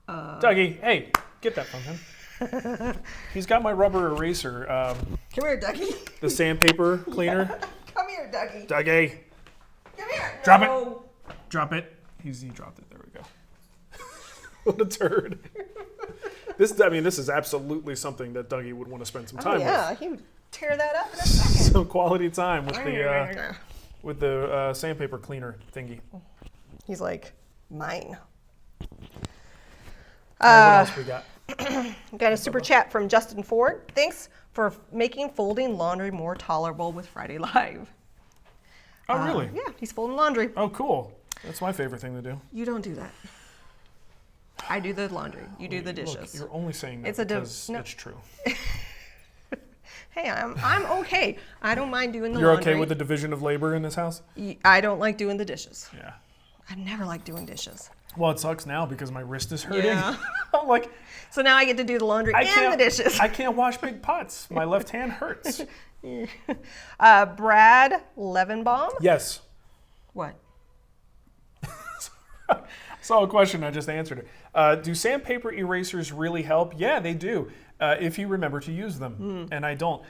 Dougie, hey, get that from him. He's got my rubber eraser. Come here, Dougie. The sandpaper cleaner. Come here, Dougie. Dougie. Come here. Drop No. it. Drop it. He dropped it. There we go. What a turd. This is absolutely something that Dougie would want to spend some time with. He would tear that up in a second. Some quality time with the sandpaper cleaner thingy. He's like, mine. What else we got? Got a super chat from Justin Ford. Thanks for making folding laundry more tolerable with Friday Live. Oh, really? Yeah, he's folding laundry. Oh, cool. That's my favorite thing to do. You don't do that. I do the laundry. You do the dishes. Look, you're only saying that because it's true. Hey, I'm okay. I don't mind doing the You're laundry. okay with the division of labor in this house? I don't like doing the dishes. Yeah. I've never liked doing dishes. Well, it sucks now because my wrist is hurting. Yeah. I'm like, so now I get to do the laundry and the dishes. I can't wash big pots. My left hand hurts. Brad Levenbaum? Yes. What? Saw a question, I just answered it. Do sandpaper erasers really help? Yeah, they do, if you remember to use them, and I don't.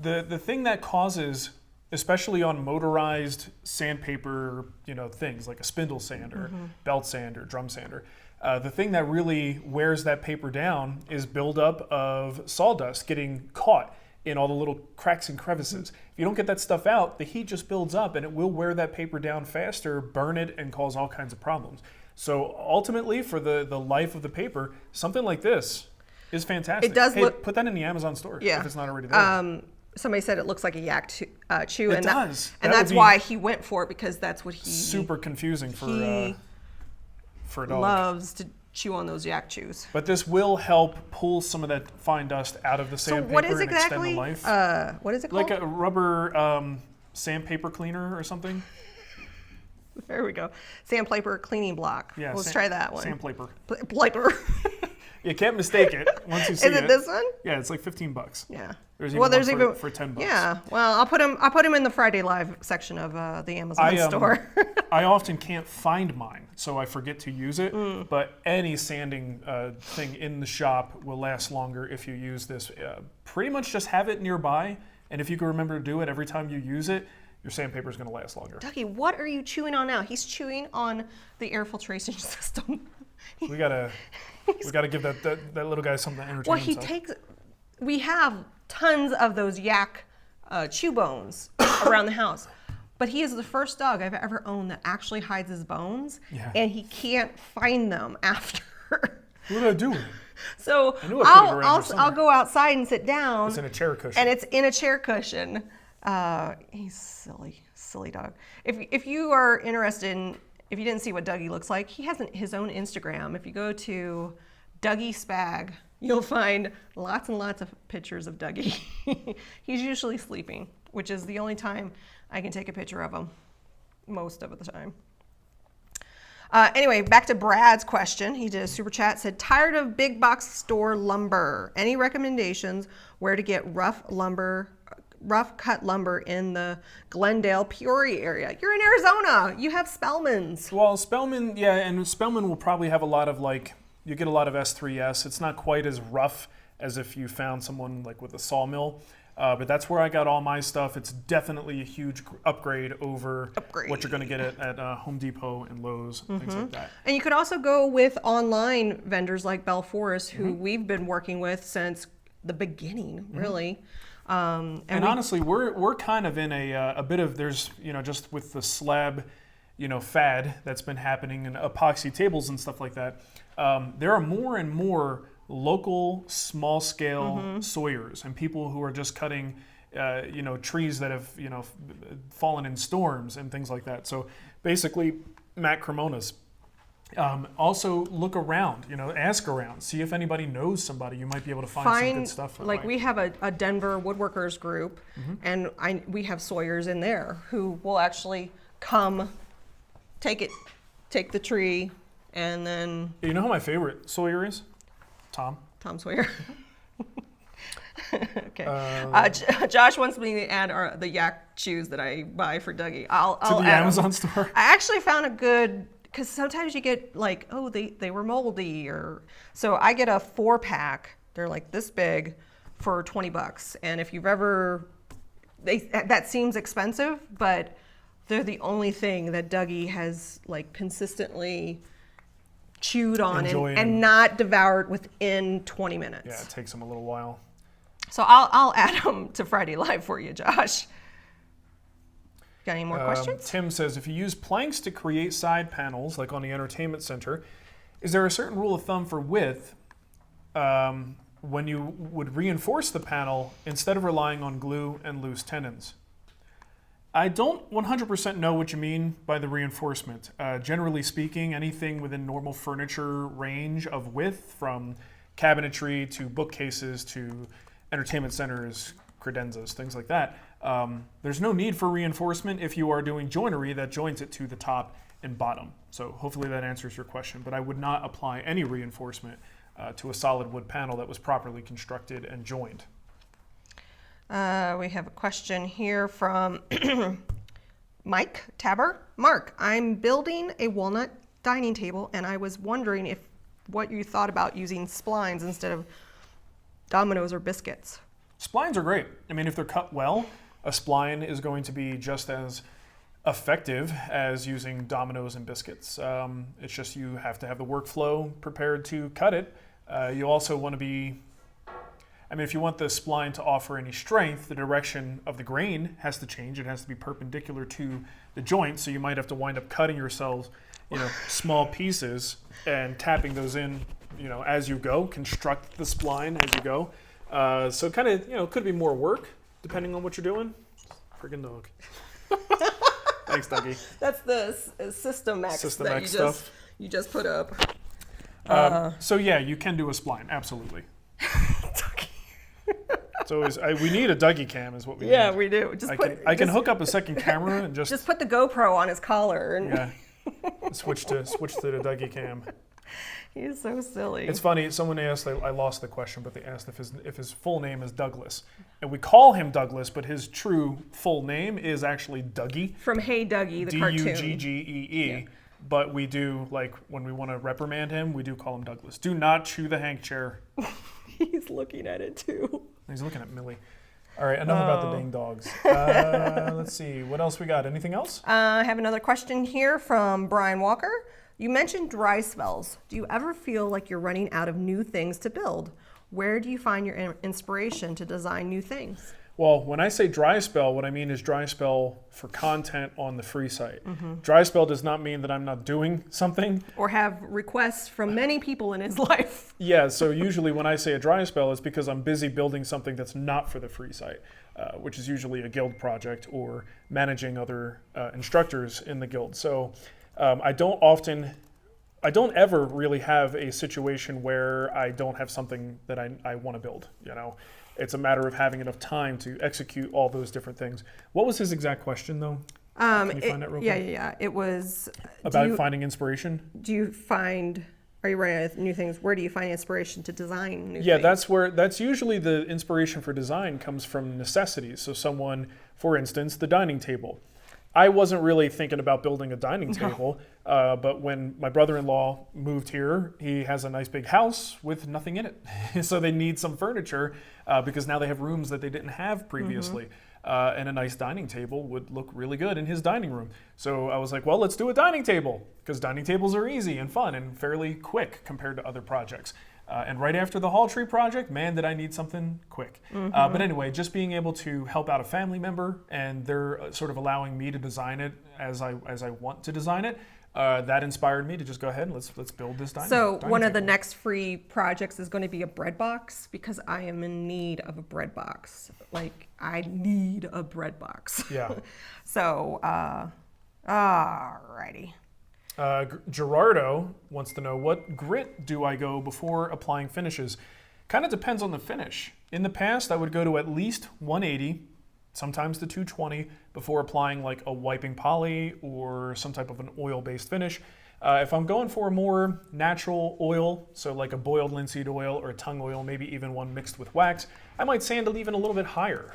The thing that causes, especially on motorized sandpaper, things like a spindle sander, belt sander, drum sander, the thing that really wears that paper down is buildup of sawdust getting caught in all the little cracks and crevices. If you don't get that stuff out, the heat just builds up and it will wear that paper down faster, burn it, and cause all kinds of problems. So ultimately, for the life of the paper, something like this is fantastic. It does look... Put that in the Amazon store if it's not already there. Somebody said it looks like a yak chew. It does. And that's why he went for it, because that's what he... Super confusing for a dog. Loves to chew on those yak chews. But this will help pull some of that fine dust out of the sandpaper and extend the life. What is it called? Like a rubber sandpaper cleaner or something. There we go. Sandpaper cleaning block. Yeah, let's try that one. Sandpaper. Plaper. You can't mistake it once you see it. Is it this one? Yeah, it's like $15. Yeah. There's even for $10. Yeah. Well, I'll put him in the Friday Live section of the Amazon store. I often can't find mine, so I forget to use it. But any sanding thing in the shop will last longer if you use this. Pretty much just have it nearby, and if you can remember to do it every time you use it, your sandpaper is going to last longer. Dougie, what are you chewing on now? He's chewing on the air filtration system. We gotta give that little guy something to entertain himself. We have tons of those yak chew bones around the house, but he is the first dog I've ever owned that actually hides his bones, and he can't find them after. What did I do? So I'll go outside and sit down. It's in a chair cushion. And it's in a chair cushion. He's silly dog. If you are interested in, if you didn't see what Dougie looks like, he has his own Instagram. If you go to Dougie Spag, you'll find lots and lots of pictures of Dougie. He's usually sleeping, which is the only time I can take a picture of him. most of the time. Anyway, back to Brad's question. He did a super chat, said, tired of big box store lumber. Any recommendations where to get rough cut lumber in the Glendale, Peoria area? You're in Arizona. You have Spellman's. Well, Spellman, yeah, and Spellman will probably have a lot of you get a lot of S3S. It's not quite as rough as if you found someone like with a sawmill. But that's where I got all my stuff. It's definitely a huge upgrade over what you're going to get at Home Depot and Lowe's, things like that. And you could also go with online vendors like Bell Forest, who we've been working with since the beginning, really. And honestly, we're kind of in a bit of, there's, just with the slab, fad that's been happening and epoxy tables and stuff like that. There are more and more local small-scale sawyers and people who are just cutting, trees that have, fallen in storms and things like that. So basically, Matt Cremona's. Also look around, ask around, see if anybody knows somebody. You might be able to find some good stuff. Like we have a Denver woodworkers group, and we have sawyers in there who will actually come, take the tree, and then. You know who my favorite sawyer is? Tom Sawyer. Okay. Josh wants me to add the yak shoes that I buy for Dougie. I'll to the add Amazon them. store. I actually found a good, because sometimes you get like, oh, they were moldy, so I get a 4-pack. They're like this big for $20. And if you've ever, that seems expensive, but they're the only thing that Dougie has like consistently chewed on and not devoured within 20 minutes. Yeah, it takes them a little while. So I'll add them to Friday Live for you, Josh. Got any more questions? Tim says, if you use planks to create side panels, like on the entertainment center, is there a certain rule of thumb for width when you would reinforce the panel instead of relying on glue and loose tenons? I don't 100% know what you mean by the reinforcement. Generally speaking, anything within normal furniture range of width, from cabinetry to bookcases to entertainment centers, credenzas, things like that, there's no need for reinforcement if you are doing joinery that joins it to the top and bottom. So hopefully that answers your question, but I would not apply any reinforcement to a solid wood panel that was properly constructed and joined. We have a question here from Mike Tabber. Mark, I'm building a walnut dining table, and I was wondering what you thought about using splines instead of dominoes or biscuits. Splines are great. I mean, if they're cut well, a spline is going to be just as effective as using dominoes and biscuits. It's just you have to have the workflow prepared to cut it. You also want to be, if you want the spline to offer any strength, the direction of the grain has to change. It has to be perpendicular to the joint, so you might have to wind up cutting yourselves, small pieces and tapping those in, as you go. Construct the spline as you go. So kind of, could be more work depending on what you're doing. Friggin' dog. Thanks, Dougie. That's the System X that you just put up. So yeah, you can do a spline, absolutely. It's always we need a Dougie cam, is what we need. Yeah, we do. I can hook up a second camera and just put the GoPro on his collar and switch to the Dougie cam. He's so silly. It's funny. Someone asked. I lost the question, but they asked if his full name is Douglas, and we call him Douglas, but his true full name is actually Dougie. From Hey Dougie, the cartoon. Douggee. Yeah. But we do, when we want to reprimand him, we do call him Douglas. Do not chew the Hank chair. He's looking at it too. He's looking at Millie. All right, enough about the dang dogs. Let's see, what else we got? Anything else? I have another question here from Brian Walker. You mentioned dry spells. Do you ever feel like you're running out of new things to build? Where do you find your inspiration to design new things? Well, when I say dry spell, what I mean is dry spell for content on the free site. Mm-hmm. Dry spell does not mean that I'm not doing something. Or have requests from many people in his life. Yeah, so usually when I say a dry spell, it's because I'm busy building something that's not for the free site, which is usually a guild project or managing other instructors in the guild. So I don't ever really have a situation where I don't have something that I want to build, It's a matter of having enough time to execute all those different things. What was his exact question, though? Can you find that real quick? Yeah. It was About finding inspiration? Are you running out of new things? Where do you find inspiration to design new Yeah, things? that's usually the inspiration for design comes from necessities. So someone, for instance, the dining table. I wasn't really thinking about building a dining table, but when my brother-in-law moved here, he has a nice big house with nothing in it. So they need some furniture because now they have rooms that they didn't have previously. And a nice dining table would look really good in his dining room. So I was like, well, let's do a dining table because dining tables are easy and fun and fairly quick compared to other projects. And right after the hall tree project, man, did I need something quick. But anyway, just being able to help out a family member and they're sort of allowing me to design it as I want to design it, that inspired me to just go ahead and let's build this dining So one of the table. next free projects is going to be a bread box because I am in need of a bread box. Like, I need a bread box. Yeah. So, alrighty. Gerardo wants to know, what grit do I go before applying finishes? Kind of depends on the finish. In the past, I would go to at least 180, sometimes to 220, before applying like a wiping poly or some type of an oil-based finish. If I'm going for a more natural oil, so like a boiled linseed oil or a tung oil, maybe even one mixed with wax, I might sand it even a little bit higher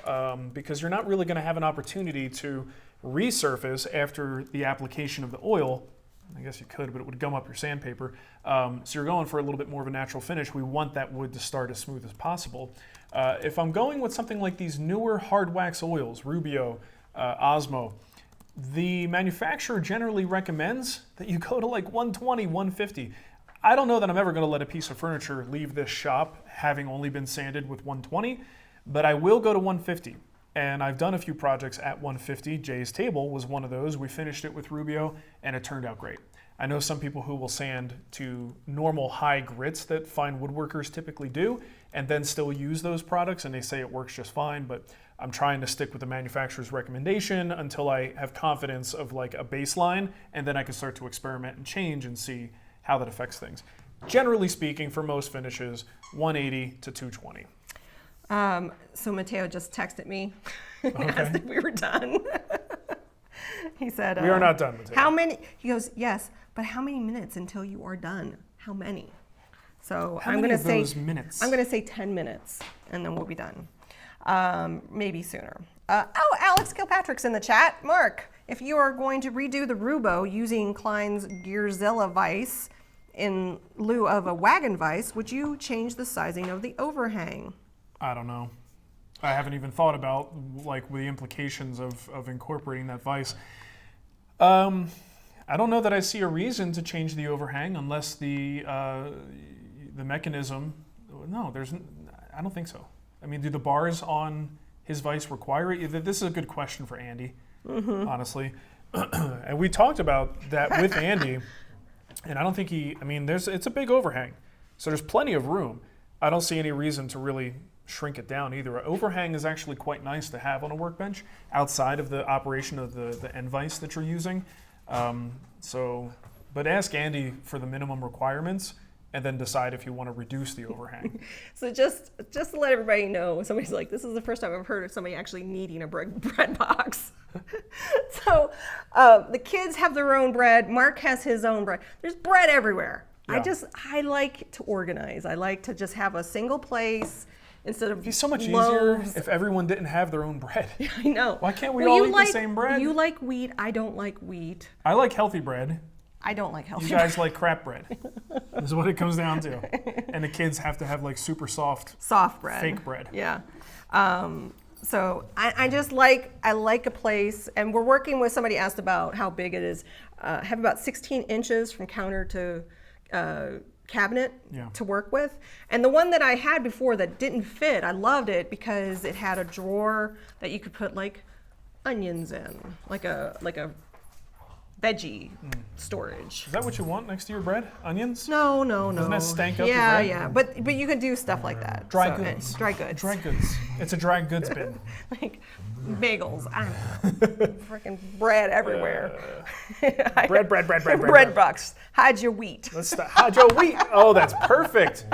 because you're not really going to have an opportunity to resurface after the application of the oil. I guess you could, but it would gum up your sandpaper. So you're going for a little bit more of a natural finish. We want that wood to start as smooth as possible. If I'm going with something like these newer hard wax oils, Roubo, Osmo, the manufacturer generally recommends that you go to like 120, 150. I don't know that I'm ever going to let a piece of furniture leave this shop having only been sanded with 120, but I will go to 150. And I've done a few projects at 150. Jay's table was one of those. We finished it with Roubo, and it turned out great. I know some people who will sand to normal high grits that fine woodworkers typically do, and then still use those products, and they say it works just fine, but I'm trying to stick with the manufacturer's recommendation until I have confidence of like a baseline, and then I can start to experiment and change and see how that affects things. Generally speaking, for most finishes, 180 to 220. So Mateo just texted me and Okay. asked if we were done. He said, We are not done, Mateo. How many? He goes, yes, but how many minutes until you are done? How many? So How I'm many going to of say those minutes? I'm going to say 10 minutes, and then we'll be done. Maybe sooner. Alex Kilpatrick's in the chat. Mark, if you are going to redo the Roubo using Klein's Gearzilla vise in lieu of a wagon vise, would you change the sizing of the overhang? I don't know. I haven't even thought about like the implications of incorporating that vise. I don't know that I see a reason to change the overhang unless the mechanism. No, I don't think so. I mean, do the bars on his vise require it? This is a good question for Andy, honestly. And we talked about that with Andy, and I don't think it's a big overhang, so there's plenty of room. I don't see any reason to really shrink it down either. An overhang is actually quite nice to have on a workbench outside of the operation of the end vise that you're using. But ask Andy for the minimum requirements and then decide if you want to reduce the overhang. So just to let everybody know, somebody's like, this is the first time I've heard of somebody actually needing a bread box. So the kids have their own bread. Mark has his own bread. There's bread everywhere. Yeah. I like to organize. I like to just have a single place instead of It'd be so much loaves. easier if everyone didn't have their own bread. I know. Why can't we Well, all you eat the same bread? You like wheat. I don't like wheat. I like healthy bread. I don't like healthy You guys like crap bread. Is what it comes down to. And the kids have to have like super soft bread. fake bread. Yeah. So I like a place, and we're working with, somebody asked about how big it is. Have about 16 inches from counter to cabinet to work with. And the one that I had before that didn't fit, I loved it because it had a drawer that you could put like onions in, like a veggie storage. Is that what you want next to your bread? Onions? No. Doesn't that stank up your Yeah, bread? yeah. But you can do stuff like that. Dry So, goods. Dry goods. Dry goods. It's a dry goods bin. Like bagels. I don't know. Freaking bread everywhere. Bread. Bread box. Hide your wheat. Let's start. Hide your wheat. Oh, that's perfect.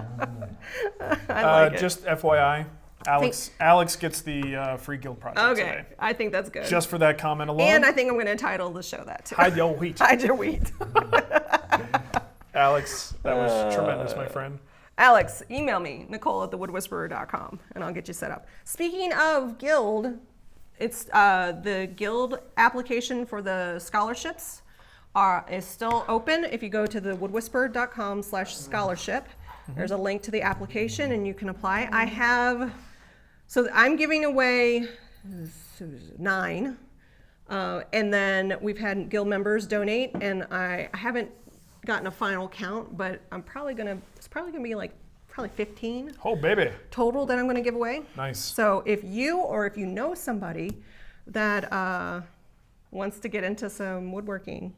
I like it. Just FYI, Alex gets the free guild project today. I think that's good. Just for that comment alone. And I think I'm going to entitle the show that too. Hide your wheat. Hide your wheat. Alex, that was tremendous, my friend. Alex, email me, nicole@thewoodwhisperer.com, and I'll get you set up. Speaking of guild, it's the guild application for the scholarships is still open. If you go to thewoodwhisperer.com/scholarship, there's a link to the application and you can apply. I'm giving away 9, and then we've had guild members donate, and I haven't gotten a final count, but it's probably gonna be like 15 Oh, baby. total that I'm gonna give away. Nice. So if you know somebody that wants to get into some woodworking,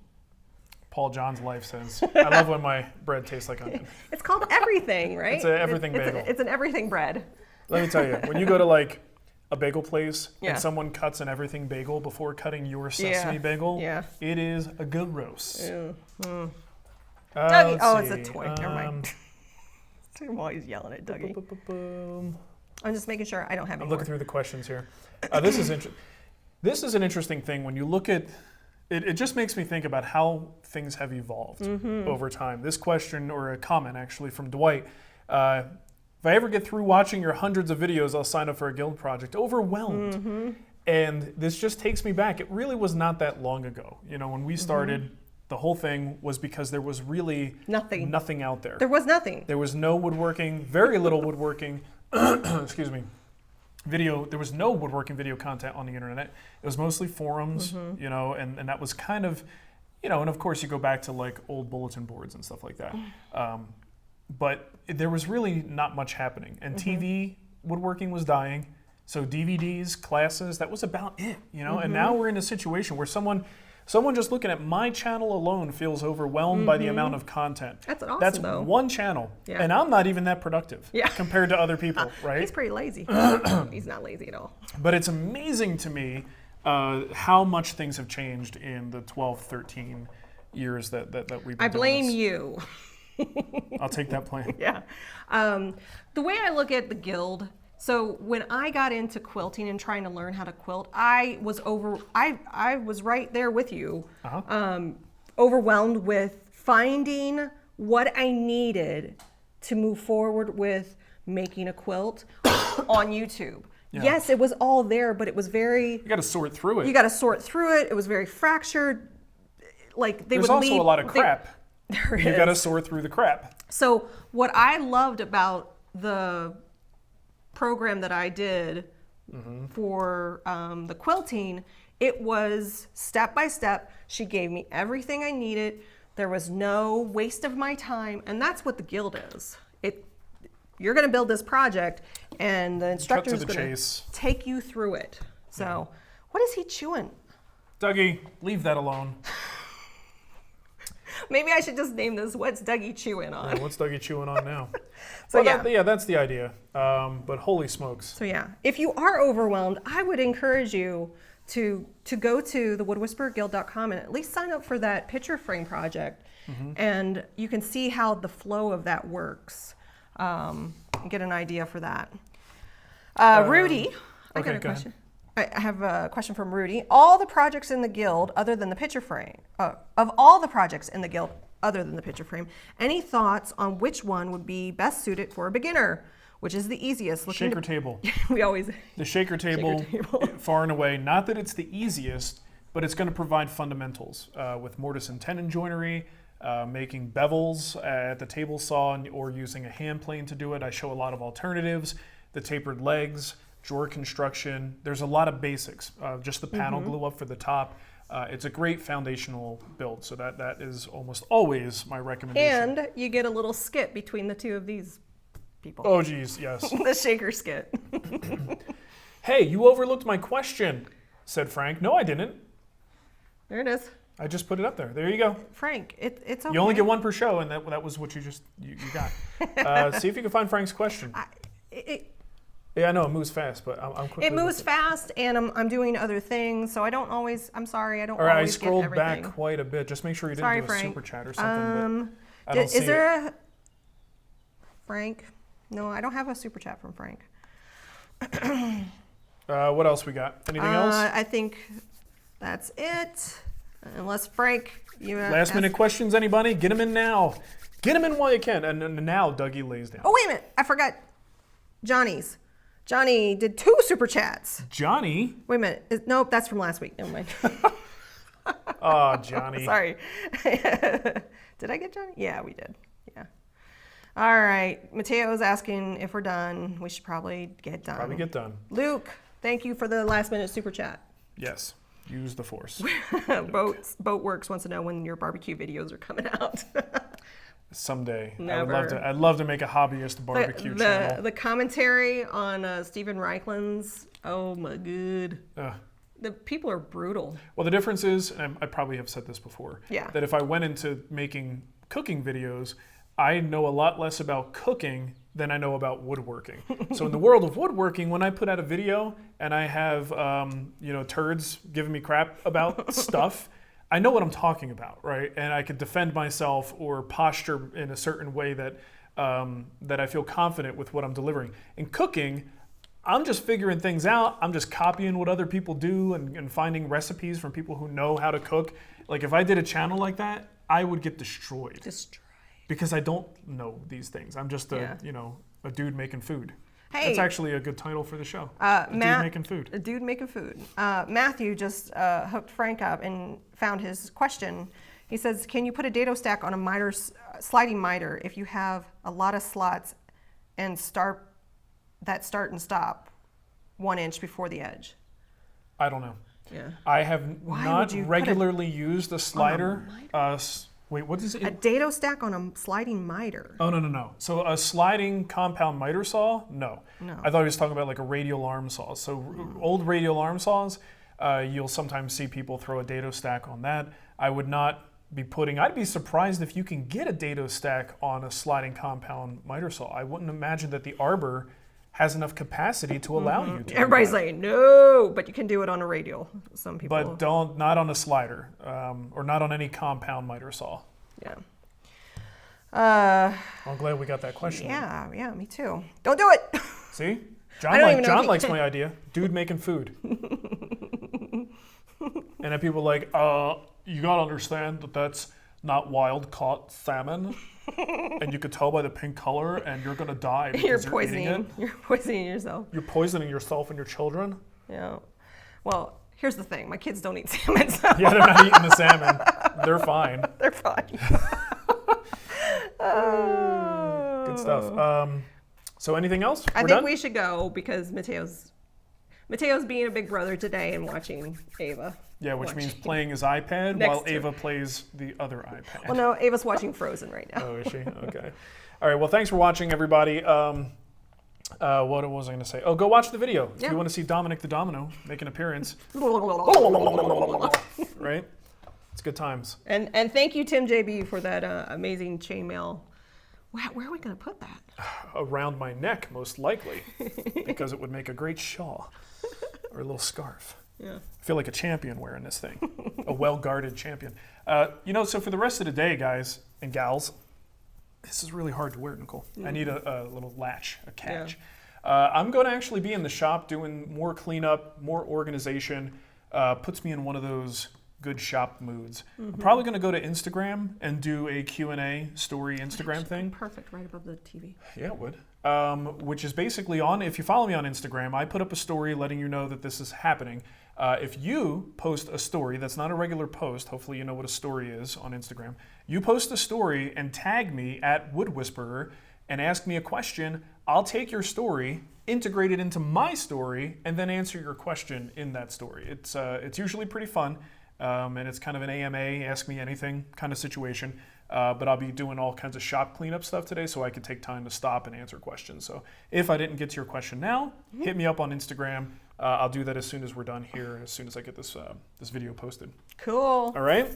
Paul John's life says, I love when my bread tastes like onion. it's called everything, right? It's an everything bagel. It's an everything bread. Let me tell you, when you go to like a bagel place Yeah. and someone cuts an everything bagel before cutting your sesame bagel, it is a good roast. Yeah. Dougie, It's a toy. Never mind. I'm always yelling at Dougie. I'm just making sure I don't have any I'm looking through the questions here. This is an interesting thing when you look at it. It just makes me think about how things have evolved over time. This question, or a comment actually from Dwight. If I ever get through watching your hundreds of videos, I'll sign up for a guild project. Overwhelmed. And this just takes me back. It really was not that long ago. You know, when we started, the whole thing was because there was really nothing out there. There was nothing. There was no woodworking, very little woodworking, excuse me, video. There was no woodworking video content on the internet. It was mostly forums, you know, and that was kind of, you know, and of course you go back to like old bulletin boards and stuff like that. But there was really not much happening. And TV woodworking was dying. So DVDs, classes, that was about it, you know. And now we're in a situation where someone just looking at my channel alone feels overwhelmed by the amount of content. That's awesome, That's though. one channel. Yeah. And I'm not even that productive compared to other people, right? He's pretty lazy. He's not lazy at all. But it's amazing to me how much things have changed in the 12, 13 years that we've been I blame doing this. you. I'll take that blame. Yeah. The way I look at the guild, so when I got into quilting and trying to learn how to quilt, I was right there with you, overwhelmed with finding what I needed to move forward with making a quilt on YouTube. Yeah. Yes, it was all there, but it was very... You got to sort through it. You got to sort through it. It was very fractured. Like There's also a lot of crap. There is. You got to sort through the crap. So what I loved about the program that I did for the quilting, it was step by step. She gave me everything I needed. There was no waste of my time, and that's what the guild is. You're going to build this project, and the instructor is going to take you through it. So, what is he chewing? Dougie, leave that alone. Maybe I should just name this, what's Dougie chewing on? Yeah, what's Dougie chewing on now? So that's the idea. But holy smokes. So yeah, if you are overwhelmed, I would encourage you to go to thewoodwhispererguild.com and at least sign up for that picture frame project. And you can see how the flow of that works. And get an idea for that. Rudy, I got a question. I have a question from Rudy. All the projects in the guild, other than the picture frame, of all the projects in the guild, other than the picture frame, any thoughts on which one would be best suited for a beginner? Which is the easiest? Shaker table. We always... The shaker table, far and away. Not that it's the easiest, but it's going to provide fundamentals with mortise and tenon joinery, making bevels at the table saw, or using a hand plane to do it. I show a lot of alternatives, the tapered legs, drawer construction. There's a lot of basics. Just the panel glue up for the top. It's a great foundational build, so that is almost always my recommendation. And you get a little skit between the two of these people. Oh, geez, yes. The shaker skit. Hey, you overlooked my question, said Frank. No, I didn't. There it is. I just put it up there. There you go. Frank, it's okay. You only get one per show, and that was what you got. See if you can find Frank's question. Yeah, I know it moves fast, but I'm quickly. It moves fast, and I'm doing other things, so I don't always. I'm sorry, I don't All right, always get everything. I scrolled back quite a bit. Just make sure you didn't do a Frank. super chat or something. But I don't see is there a Frank? No, I don't have a super chat from Frank. What else we got? Anything else? I think that's it. Unless Frank, you Last minute questions, anybody? Get them in now. Get them in while you can. And now Dougie lays down. Oh, wait a minute. I forgot Johnny's. Johnny did 2 super chats. Johnny? Wait a minute. Nope, that's from last week. Never mind. Oh, Johnny. Sorry. Did I get Johnny? Yeah, we did. Yeah. All right. Mateo's asking if we're done. We should probably get done. Probably get done. Luke, thank you for the last minute super chat. Yes. Use the force. Boatworks wants to know when your barbecue videos are coming out. Someday. Never. I'd love to make a hobbyist barbecue channel. The commentary on Stephen Reichland's, oh my good. The people are brutal. Well, the difference is, and I probably have said this before, Yeah. that if I went into making cooking videos, I know a lot less about cooking than I know about woodworking. So in the world of woodworking, when I put out a video and I have turds giving me crap about stuff, I know what I'm talking about, right? And I can defend myself or posture in a certain way that that I feel confident with what I'm delivering. In cooking, I'm just figuring things out. I'm just copying what other people do and finding recipes from people who know how to cook. Like if I did a channel like that, I would get destroyed. Because I don't know these things. I'm just a dude making food. Hey, that's actually a good title for the show. Dude making food. A dude making food. Matthew just hooked Frank up and found his question. He says, "Can you put a dado stack on a sliding mitre if you have a lot of slots and start and stop 1 inch before the edge?" I don't know. Yeah. I have not regularly used a slider. Wait, what is it? A dado stack on a sliding mitre. Oh, no. So a sliding compound miter saw? No. I thought he was talking about like a radial arm saw. So old radial arm saws, you'll sometimes see people throw a dado stack on that. I would not be I'd be surprised if you can get a dado stack on a sliding compound miter saw. I wouldn't imagine that the arbor has enough capacity to allow you to. Everybody's saying no, but you can do it on a radial. Some people. But not on a slider, or not on any compound miter saw. Yeah. I'm glad we got that question. Yeah, me too. Don't do it. See, John likes my idea. Dude making food. And then people are like, you gotta understand that that's not wild caught salmon. And you could tell by the pink color, and you're gonna die because you're eating it. You're poisoning yourself. You're poisoning yourself and your children. Yeah. Well, here's the thing: my kids don't eat salmon. So. Yeah, they're not eating the salmon. They're fine. They're fine. Good stuff. So anything else? I think we should go because Mateo's being a big brother today and watching Ava. Yeah, which means playing his iPad while Ava plays the other iPad. Well, no, Ava's watching Frozen right now. Oh, is she? Okay. All right, well, thanks for watching, everybody. What was I going to say? Oh, go watch the video. If you want to see Dominic the Domino make an appearance. Right? It's good times. And thank you, Tim JB, for that amazing chainmail. Where are we going to put that? Around my neck, most likely, because it would make a great shawl or a little scarf. Yeah. I feel like a champion wearing this thing, a well-guarded champion. So for the rest of the day, guys and gals, this is really hard to wear, Nicole. I need a little latch, a catch. Yeah. I'm going to actually be in the shop doing more cleanup, more organization. Puts me in one of those good shop moods. I'm probably going to go to Instagram and do a Q&A story Instagram thing. Perfect, right above the TV. Yeah, it would. Which is basically if you follow me on Instagram, I put up a story letting you know that this is happening. If you post a story that's not a regular post, hopefully you know what a story is on Instagram. You post a story and tag me at Wood Whisperer and ask me a question. I'll take your story, integrate it into my story, and then answer your question in that story. It's usually pretty fun, and it's kind of an AMA, ask me anything kind of situation. But I'll be doing all kinds of shop cleanup stuff today, so I could take time to stop and answer questions. So if I didn't get to your question now, hit me up on Instagram. I'll do that as soon as we're done here, as soon as I get this video posted. Cool. All right?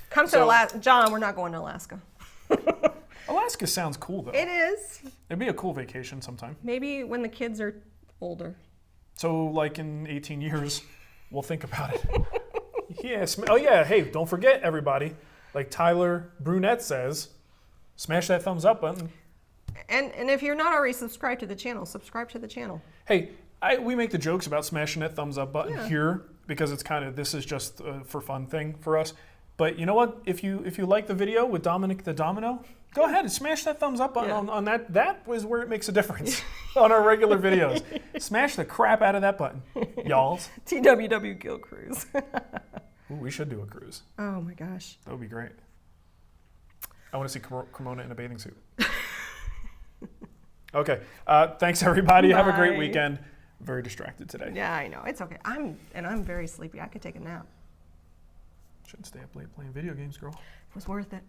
Come to Alaska. John, we're not going to Alaska. Alaska sounds cool, though. It is. It'd be a cool vacation sometime. Maybe when the kids are older. So like in 18 years, we'll think about it. Yes. Oh, yeah. Hey, don't forget, everybody. Like Tyler Brunette says, smash that thumbs up button. And if you're not already subscribed to the channel, subscribe to the channel. Hey, we make the jokes about smashing that thumbs up button here because it's kind of, this is just a for fun thing for us. But you know what? If you like the video with Dominic the Domino, go ahead and smash that thumbs up button on that. That is where it makes a difference on our regular videos. Smash the crap out of that button, y'all. TWW Gill Cruise. Ooh, we should do a cruise. Oh my gosh. That would be great. I want to see Cremona in a bathing suit. Okay. Thanks, everybody. Bye. Have a great weekend. Very distracted today. Yeah, I know. It's okay. I'm very sleepy. I could take a nap. Shouldn't stay up late playing video games, girl. It was worth it.